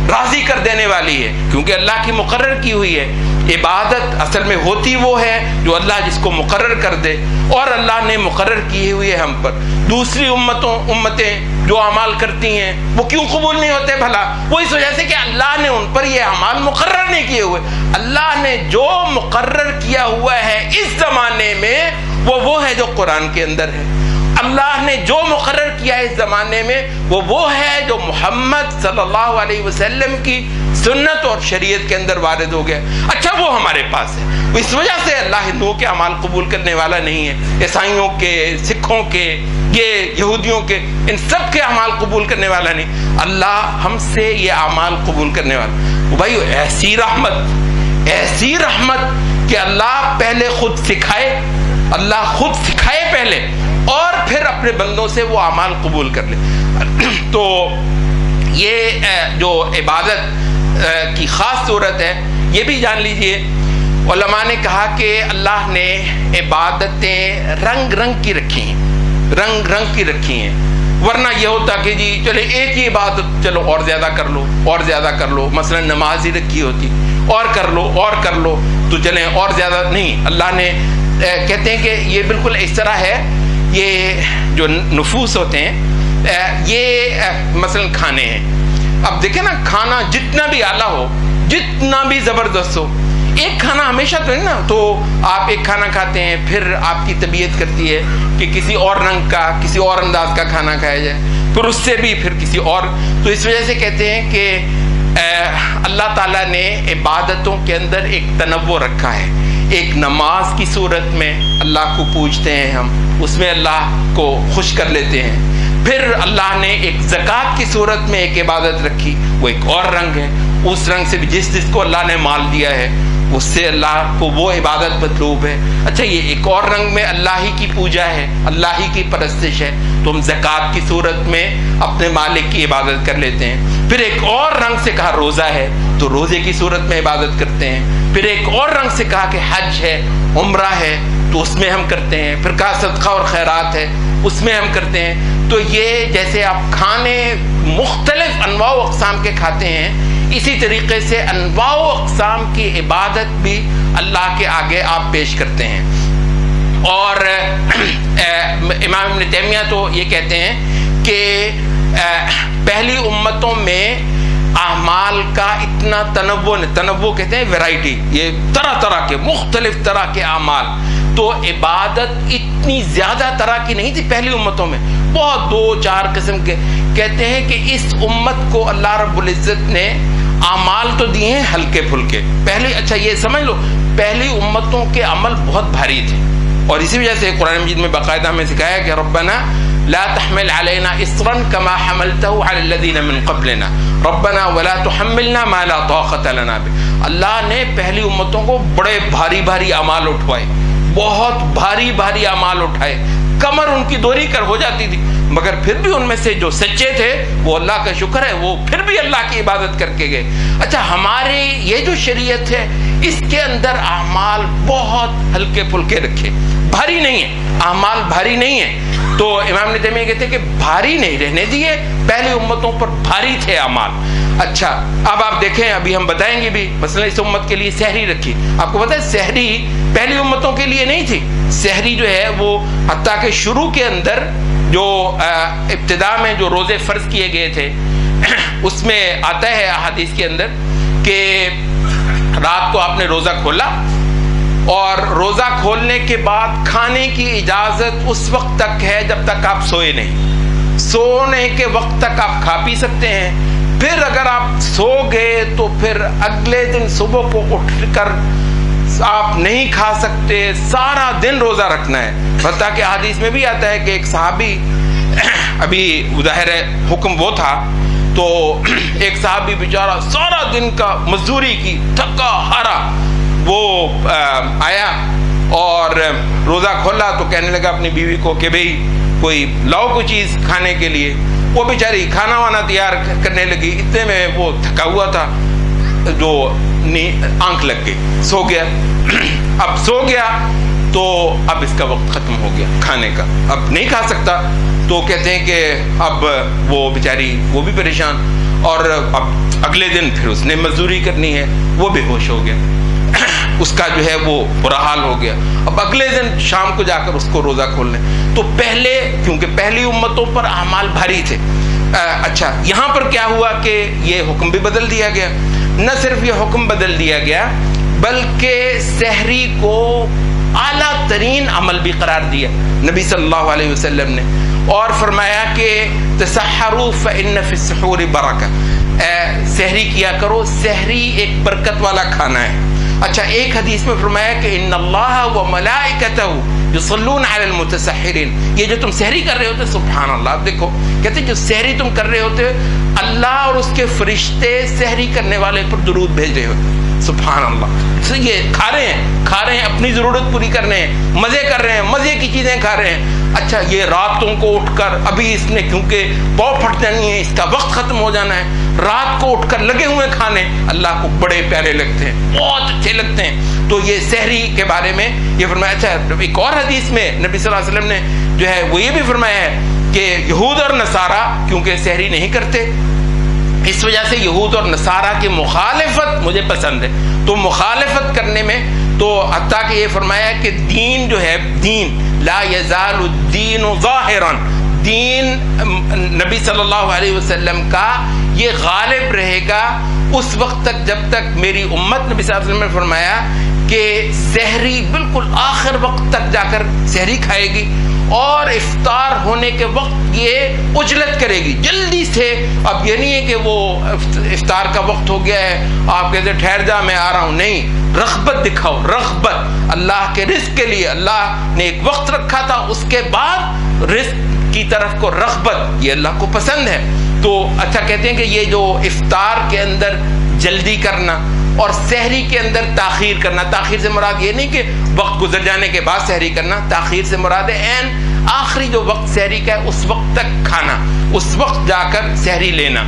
راضی کر دینے والی ہے، کیونکہ اللہ کی مقرر کی ہوئی ہے. عبادت اصل میں ہوتی وہ ہے جو اللہ جس کو مقرر کر دے، اور اللہ نے مقرر کی ہوئی ہے ہم پر. دوسری امتیں جو اعمال کرتی ہیں وہ کیوں قبول نہیں ہوتے بھلا؟ وہ اس وجہ سے کہ اللہ نے ان پر یہ اعمال مقرر نہیں کیے ہوئے. اللہ نے جو مقرر کیا ہوا ہے اس زمانے میں وہ ہے جو قرآن کے اندر ہے. اللہ نے جو مقرر کیا ہے اس زمانے میں وہ ہے جو محمد صلی اللہ علیہ وسلم کی سنت اور شریعت کے اندر وارد ہو گیا. اچھا، وہ ہمارے پاس ہے. اس وجہ سے اللہ ہندوؤں کے اعمال قبول کرنے والا نہیں ہے، عیسائیوں کے، سکھوں کے، یہ یہودیوں کے، ان سب کے اعمال قبول کرنے والا نہیں. اللہ ہم سے یہ اعمال قبول کرنے والا. بھائی ایسی رحمت کہ اللہ پہلے خود سکھائے، اللہ خود سکھائے پہلے، اور پھر اپنے بندوں سے وہ اعمال قبول کر لے. تو یہ جو عبادت کی خاص صورت ہے، یہ بھی جان لیجئے علماء نے کہا کہ اللہ نے عبادتیں رنگ رنگ کی رکھی ہیں. ورنہ یہ ہوتا کہ جی چلے ایک ہی عبادت، چلو اور زیادہ کر لو. مثلا نماز ہی رکھی ہوتی، اور کر لو تو چلیں اور زیادہ نہیں. اللہ نے کہتے ہیں کہ یہ بالکل اس طرح ہے، یہ جو نفوس ہوتے ہیں یہ مثلا کھانے ہیں. اب دیکھیں نا، کھانا جتنا بھی اعلیٰ ہو، جتنا بھی زبردست ہو، ایک کھانا ہمیشہ تو نہیں نا. تو آپ ایک کھانا کھاتے ہیں، پھر آپ کی طبیعت کرتی ہے کہ کسی اور رنگ کا، کسی اور انداز کا کھانا کھایا جائے، پھر اس سے بھی پھر کسی اور. تو اس وجہ سے کہتے ہیں کہ اللہ تعالیٰ نے عبادتوں کے اندر ایک تنوع رکھا ہے. ایک نماز کی صورت میں اللہ کو پوجتے ہیں ہم، اس میں اللہ کو خوش کر لیتے ہیں. پھر اللہ نے ایک زکوٰۃ کی صورت میں ایک عبادت رکھی، وہ ایک اور رنگ ہے. اس رنگ سے بھی جس کو اللہ نے مال دیا ہے اس سے اللہ کو وہ عبادت مطلوب ہے. اچھا یہ ایک اور رنگ میں اللہ ہی کی پوجا ہے، اللہ ہی کی پرستش ہے، تو ہم زکوٰۃ کی صورت میں اپنے مالک کی عبادت کر لیتے ہیں. پھر ایک اور رنگ سے کہا روزہ ہے تو روزے کی صورت میں عبادت کرتے ہیں. پھر ایک اور رنگ سے کہا کہ حج ہے، عمرہ ہے تو اس میں ہم کرتے ہیں. پھر کہا صدقہ اور خیرات ہے، اس میں ہم کرتے ہیں. تو یہ جیسے آپ کھانے مختلف انواع و اقسام کے کھاتے ہیں، اسی طریقے سے انواع و اقسام کی عبادت بھی اللہ کے آگے آپ پیش کرتے ہیں. اور امام ابن تیمیہ تو یہ کہتے ہیں کہ پہلی امتوں میں اعمال کا اتنا تنوع کہتے ہیں ویرائٹی، یہ طرح طرح کے مختلف طرح کے اعمال، تو عبادت اتنی زیادہ طرح کی نہیں تھی پہلی امتوں میں، بہت 2-4 قسم کے. کہتے ہیں کہ اس امت کو اللہ رب العزت نے اعمال تو دیے ہیں ہلکے پھلکے پہلے. اچھا یہ سمجھ لو پہلی امتوں کے عمل بہت بھاری تھے، اور اسی وجہ سے قرآن مجید میں باقاعدہ ہمیں سکھایا کہ ربنا لا تحمل علينا اصرا كما حملته على الذين من قبلنا ربنا ولا تحملنا ما لا طاقة لنا به. اللہ نے پہلی امتوں کو بڑے بھاری بھاری اعمال اٹھوائے، بہت بھاری بھاری اعمال اٹھائے، کمر ان کی دوری کر ہو جاتی تھی، مگر پھر بھی ان میں سے جو سچے تھے وہ اللہ کا شکر ہے وہ پھر بھی اللہ کی عبادت کر کے گئے. اچھا ہمارے یہ جو شریعت ہے اس کے اندر اعمال بہت ہلکے پھلکے رکھے، بھاری نہیں ہے، اعمال بھاری نہیں ہے. تو امام ابن تیمیہ کہتے ہیں کہ بھاری نہیں رہنے دیے، پہلی امتوں پر بھاری تھے اعمال. اچھا اب آپ دیکھیں، ابھی ہم بتائیں گے بھی، مثلا اس امت کے لیے سحری رکھی. آپ کو پتہ ہے سحری پہلی امتوں کے لیے نہیں تھی. سحری جو ہے وہ حتیٰ کہ شروع کے اندر جو ابتدا میں جو روزے فرض کیے گئے تھے اس میں آتا ہے احادیث کے اندر کہ رات کو آپ نے روزہ کھولا اور روزہ کھولنے کے بعد کھانے کی اجازت اس وقت تک ہے جب تک آپ سوئے نہیں. سونے کے وقت تک آپ کھا پی سکتے ہیں، پھر اگر آپ سو گئے تو پھر اگلے دن صبح کو اٹھ کر آپ نہیں کھا سکتے، سارا دن روزہ رکھنا ہے. حتیٰ کہ حدیث میں بھی آتا ہے کہ ایک صحابی، ابھی ظاہر ہے حکم وہ تھا، تو ایک صحابی بیچارہ سارا دن کا مزدوری کی تھکا ہارا وہ آیا اور روزہ کھولا تو کہنے لگا اپنی بیوی کو کہ بھئی کوئی لاؤ کوئی چیز کھانے کے لیے. وہ بیچاری کھانا وانا تیار کرنے لگی، اتنے میں وہ تھکا ہوا تھا جو آنکھ لگ گئی، سو گیا. اب سو گیا تو اب اس کا وقت ختم ہو گیا کھانے کا، اب نہیں کھا سکتا. تو کہتے ہیں کہ اب وہ بیچاری وہ بھی پریشان، اور اب اگلے دن پھر اس نے مزدوری کرنی ہے، وہ بے ہوش ہو گیا، اس کا جو ہے وہ برا حال ہو گیا. اب اگلے دن شام کو جا کر اس کو روزہ کھولنے. تو پہلے کیونکہ پہلی امتوں پر اعمال بھاری تھے. اچھا یہاں پر کیا ہوا کہ یہ حکم بھی بدل دیا گیا. نہ صرف یہ حکم بدل دیا گیا بلکہ سحری کو اعلیٰ ترین عمل بھی قرار دیا نبی صلی اللہ علیہ وسلم نے، اور فرمایا کہ تسحروا فإن فی السحور برکہ، سحری کیا کرو، سحری ایک برکت والا کھانا ہے. اچھا ایک حدیث میں فرمایا کہ ان اللہ وملائکتہ یصلون علی المتسحرین، یہ جو تم سحری کر رہے ہوتے، سبحان اللہ. آپ دیکھو کہتے جو سحری تم کر رہے ہوتے اللہ اور اس کے فرشتے سحری کرنے والے پر درود بھیج رہے ہوتے، سبحان اللہ. یہ کھا رہے ہیں اپنی ضرورت پوری کر رہے ہیں، مزے کر رہے ہیں، مزے کی چیزیں کھا رہے ہیں. اچھا یہ راتوں کو اٹھ کر، ابھی اس نے کیونکہ پاؤ پھٹ جانی ہے، اس کا وقت ختم ہو جانا ہے، رات کو اٹھ کر لگے ہوئے کھانے اللہ کو بڑے پیارے لگتے ہیں، بہت اچھے لگتے ہیں. تو یہ سحری کے بارے میں یہ فرمایا. اچھا ایک اور حدیث میں نبی صلی اللہ علیہ وسلم نے جو ہے وہ یہ بھی فرمایا ہے کہ یہود اور نصارہ کیونکہ سحری نہیں کرتے، اس وجہ سے یہود اور نصارہ کی مخالفت مجھے پسند ہے. تو مخالفت کرنے میں تو حتیٰ کہ یہ فرمایا کہ دین جو ہے، دین لا یزال الدین ظاہرا، دین نبی صلی اللہ علیہ وسلم کا یہ غالب رہے گا اس وقت تک جب تک میری امت، نبی صلی اللہ علیہ وسلم نے فرمایا کہ سحری بالکل آخر وقت تک جا کر سحری کھائے گی، اور افطار ہونے کے وقت یہ عجلت کرے گی جلدی سے. اب یہ نہیں ہے کہ وہ افطار کا وقت ہو گیا ہے آپ کہتے ٹھہر جا میں آ رہا ہوں، نہیں، رغبت دکھاؤ، رغبت اللہ کے رزق کے لیے اللہ نے ایک وقت رکھا تھا، اس کے بعد رزق کی طرف کو رغبت، یہ اللہ کو پسند ہے۔ تو اچھا کہتے ہیں کہ یہ جو افطار کے اندر جلدی کرنا اور سحری کے اندر تاخیر کرنا، تاخیر سے مراد یہ نہیں کہ وقت گزر جانے کے بعد سحری کرنا، تاخیر سے مراد ہے عین آخری جو وقت سحری کا ہے اس وقت تک کھانا، اس وقت جا کر سحری لینا۔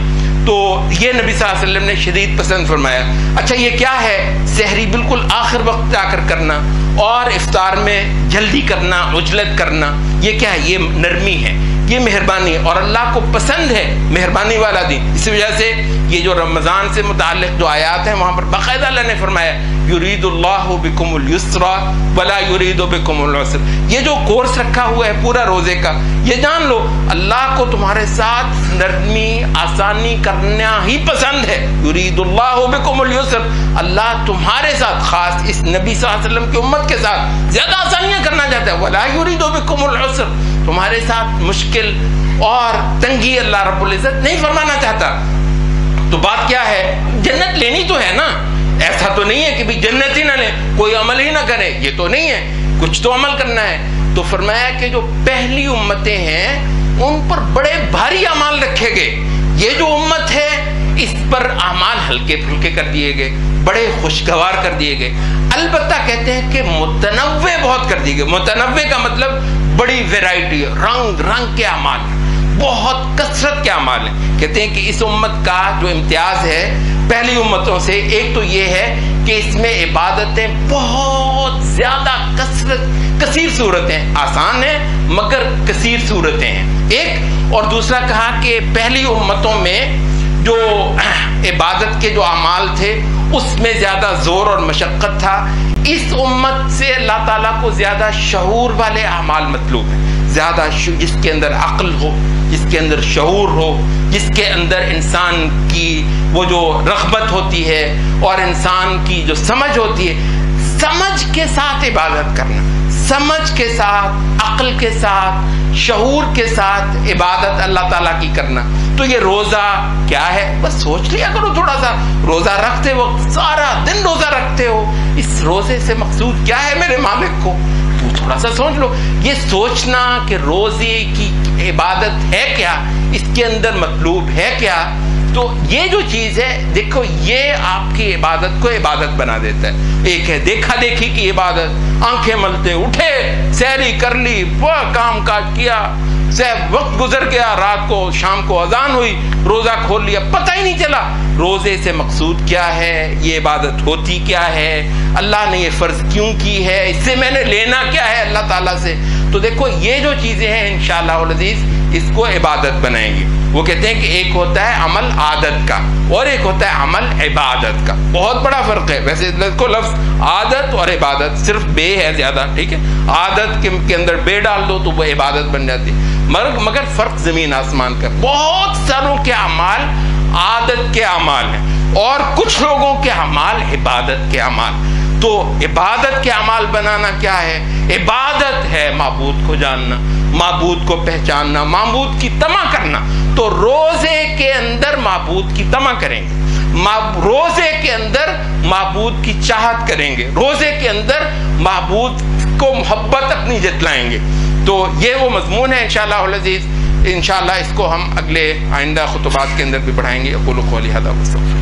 تو یہ نبی صلی اللہ علیہ وسلم نے شدید پسند فرمایا۔ اچھا یہ کیا ہے؟ سحری بالکل آخر وقت جا کر کرنا اور افطار میں جلدی کرنا، عجلت کرنا، یہ کیا ہے؟ یہ نرمی ہے، یہ مہربانی، اور اللہ کو پسند ہے مہربانی والا دین۔ اس وجہ سے یہ جو رمضان سے متعلق جو آیات ہیں وہاں پر باقاعدہ اللہ نے فرمایا یرید اللہ بکم اليسر ولا یرید بکم العسر۔ یہ جو کورس رکھا ہوا ہے پورا روزے کا، یہ جان لو اللہ کو تمہارے ساتھ نرمی آسانی کرنا ہی پسند ہے۔ یرید اللہ بکم اليسر، اللہ تمہارے ساتھ، خاص اس نبی صلی اللہ علیہ وسلم کی امت کے ساتھ زیادہ آسانیاں کرنا چاہتا ہے۔ ولا یرید بکم العسر، تمہارے ساتھ مشکل اور تنگی اللہ رب العزت نہیں فرمانا چاہتا۔ تو بات کیا ہے؟ جنت لینی تو ہے نا، ایسا تو نہیں ہے کہ بھی جنت ہی نہ لے، کوئی عمل ہی نہ کرے، یہ تو نہیں ہے، کچھ تو عمل کرنا ہے۔ تو فرمایا کہ جو پہلی امتیں ہیں ان پر بڑے بھاری اعمال رکھے گئے، یہ جو امت ہے اس پر اعمال ہلکے پھلکے کر دیے گئے، بڑے خوشگوار کر دیے گئے۔ البتہ کہتے ہیں کہ متنوع بہت کر دیے گئے۔ متنوع کا مطلب بڑی ویرائٹی، رنگ رنگ کے اعمال، بہت کثرت کے اعمال ہیں۔ کہتے ہیں کہ اس امت کا جو امتیاز ہے پہلی امتوں سے، ایک تو یہ ہے کہ اس میں عبادتیں بہت زیادہ کثیر صورتیں، آسان ہیں مگر کثیر صورتیں ہیں ایک، اور دوسرا کہا کہ پہلی امتوں میں جو عبادت کے جو اعمال تھے اس میں زیادہ زور اور مشقت تھا۔ اس امت سے اللہ تعالیٰ کو زیادہ شعور والے اعمال مطلوب ہیں، زیادہ جس کے اندر عقل ہو، جس کے اندر شعور ہو، جس کے اندر انسان کی وہ جو رغبت ہوتی ہے اور انسان کی جو سمجھ ہوتی ہے، سمجھ کے ساتھ عبادت کرنا، سمجھ کے ساتھ، عقل کے ساتھ، شعور کے ساتھ عبادت اللہ تعالیٰ کی کرنا۔ تو یہ روزہ کیا ہے؟ بس سوچ لیا کرو تھوڑا سا، روزہ رکھتے وقت سارا دن روزہ رکھتے ہو، اس روزے سے مقصود کیا ہے میرے مالک کو؟ تو تھوڑا سا سوچ لو۔ یہ سوچنا کہ روزے کی عبادت ہے کیا، اس کے اندر مطلوب ہے کیا، تو یہ جو چیز ہے دیکھو یہ آپ کی عبادت کو عبادت بنا دیتا ہے۔ ایک ہے دیکھا دیکھی کی عبادت، آنکھیں ملتے اٹھے، سحری کر لی، وہ کام کاج کیا، وقت گزر گیا، رات کو شام کو اذان ہوئی، روزہ کھول لیا، پتہ ہی نہیں چلا روزے سے مقصود کیا ہے، یہ عبادت ہوتی کیا ہے، اللہ نے یہ فرض کیوں کی ہے، اس سے میں نے لینا کیا ہے اللہ تعالیٰ سے۔ تو دیکھو یہ جو چیزیں ہیں انشاءاللہ العزیز اس کو عبادت بنائیں گی۔ وہ کہتے ہیں کہ ایک ہوتا ہے عمل عادت کا اور ایک ہوتا ہے عمل عبادت کا، بہت بڑا فرق ہے۔ ویسے کو لفظ عادت اور عبادت صرف بے ہے زیادہ، ٹھیک ہے، عادت کے اندر بے ڈال دو تو وہ عبادت بن جاتی ہے، مگر فرق زمین آسمان کا۔ بہت ساروں کے اعمال عادت کے اعمال ہیں اور کچھ لوگوں کے اعمال عبادت کے اعمال۔ تو عبادت کے اعمال بنانا کیا ہے؟ عبادت ہے معبود کو جاننا، معبود کو پہچاننا، معبود کی طمع کرنا۔ تو روزے کے اندر معبود کی طمع کریں گے، روزے کے اندر معبود کی چاہت کریں گے، روزے کے اندر معبود کو محبت اپنی جتلائیں گے۔ تو یہ وہ مضمون ہے انشاءاللہ العزیز، انشاءاللہ اس کو ہم اگلے آئندہ خطبات کے اندر بھی پڑھائیں گے۔ اقول قولی ھذا واستغفر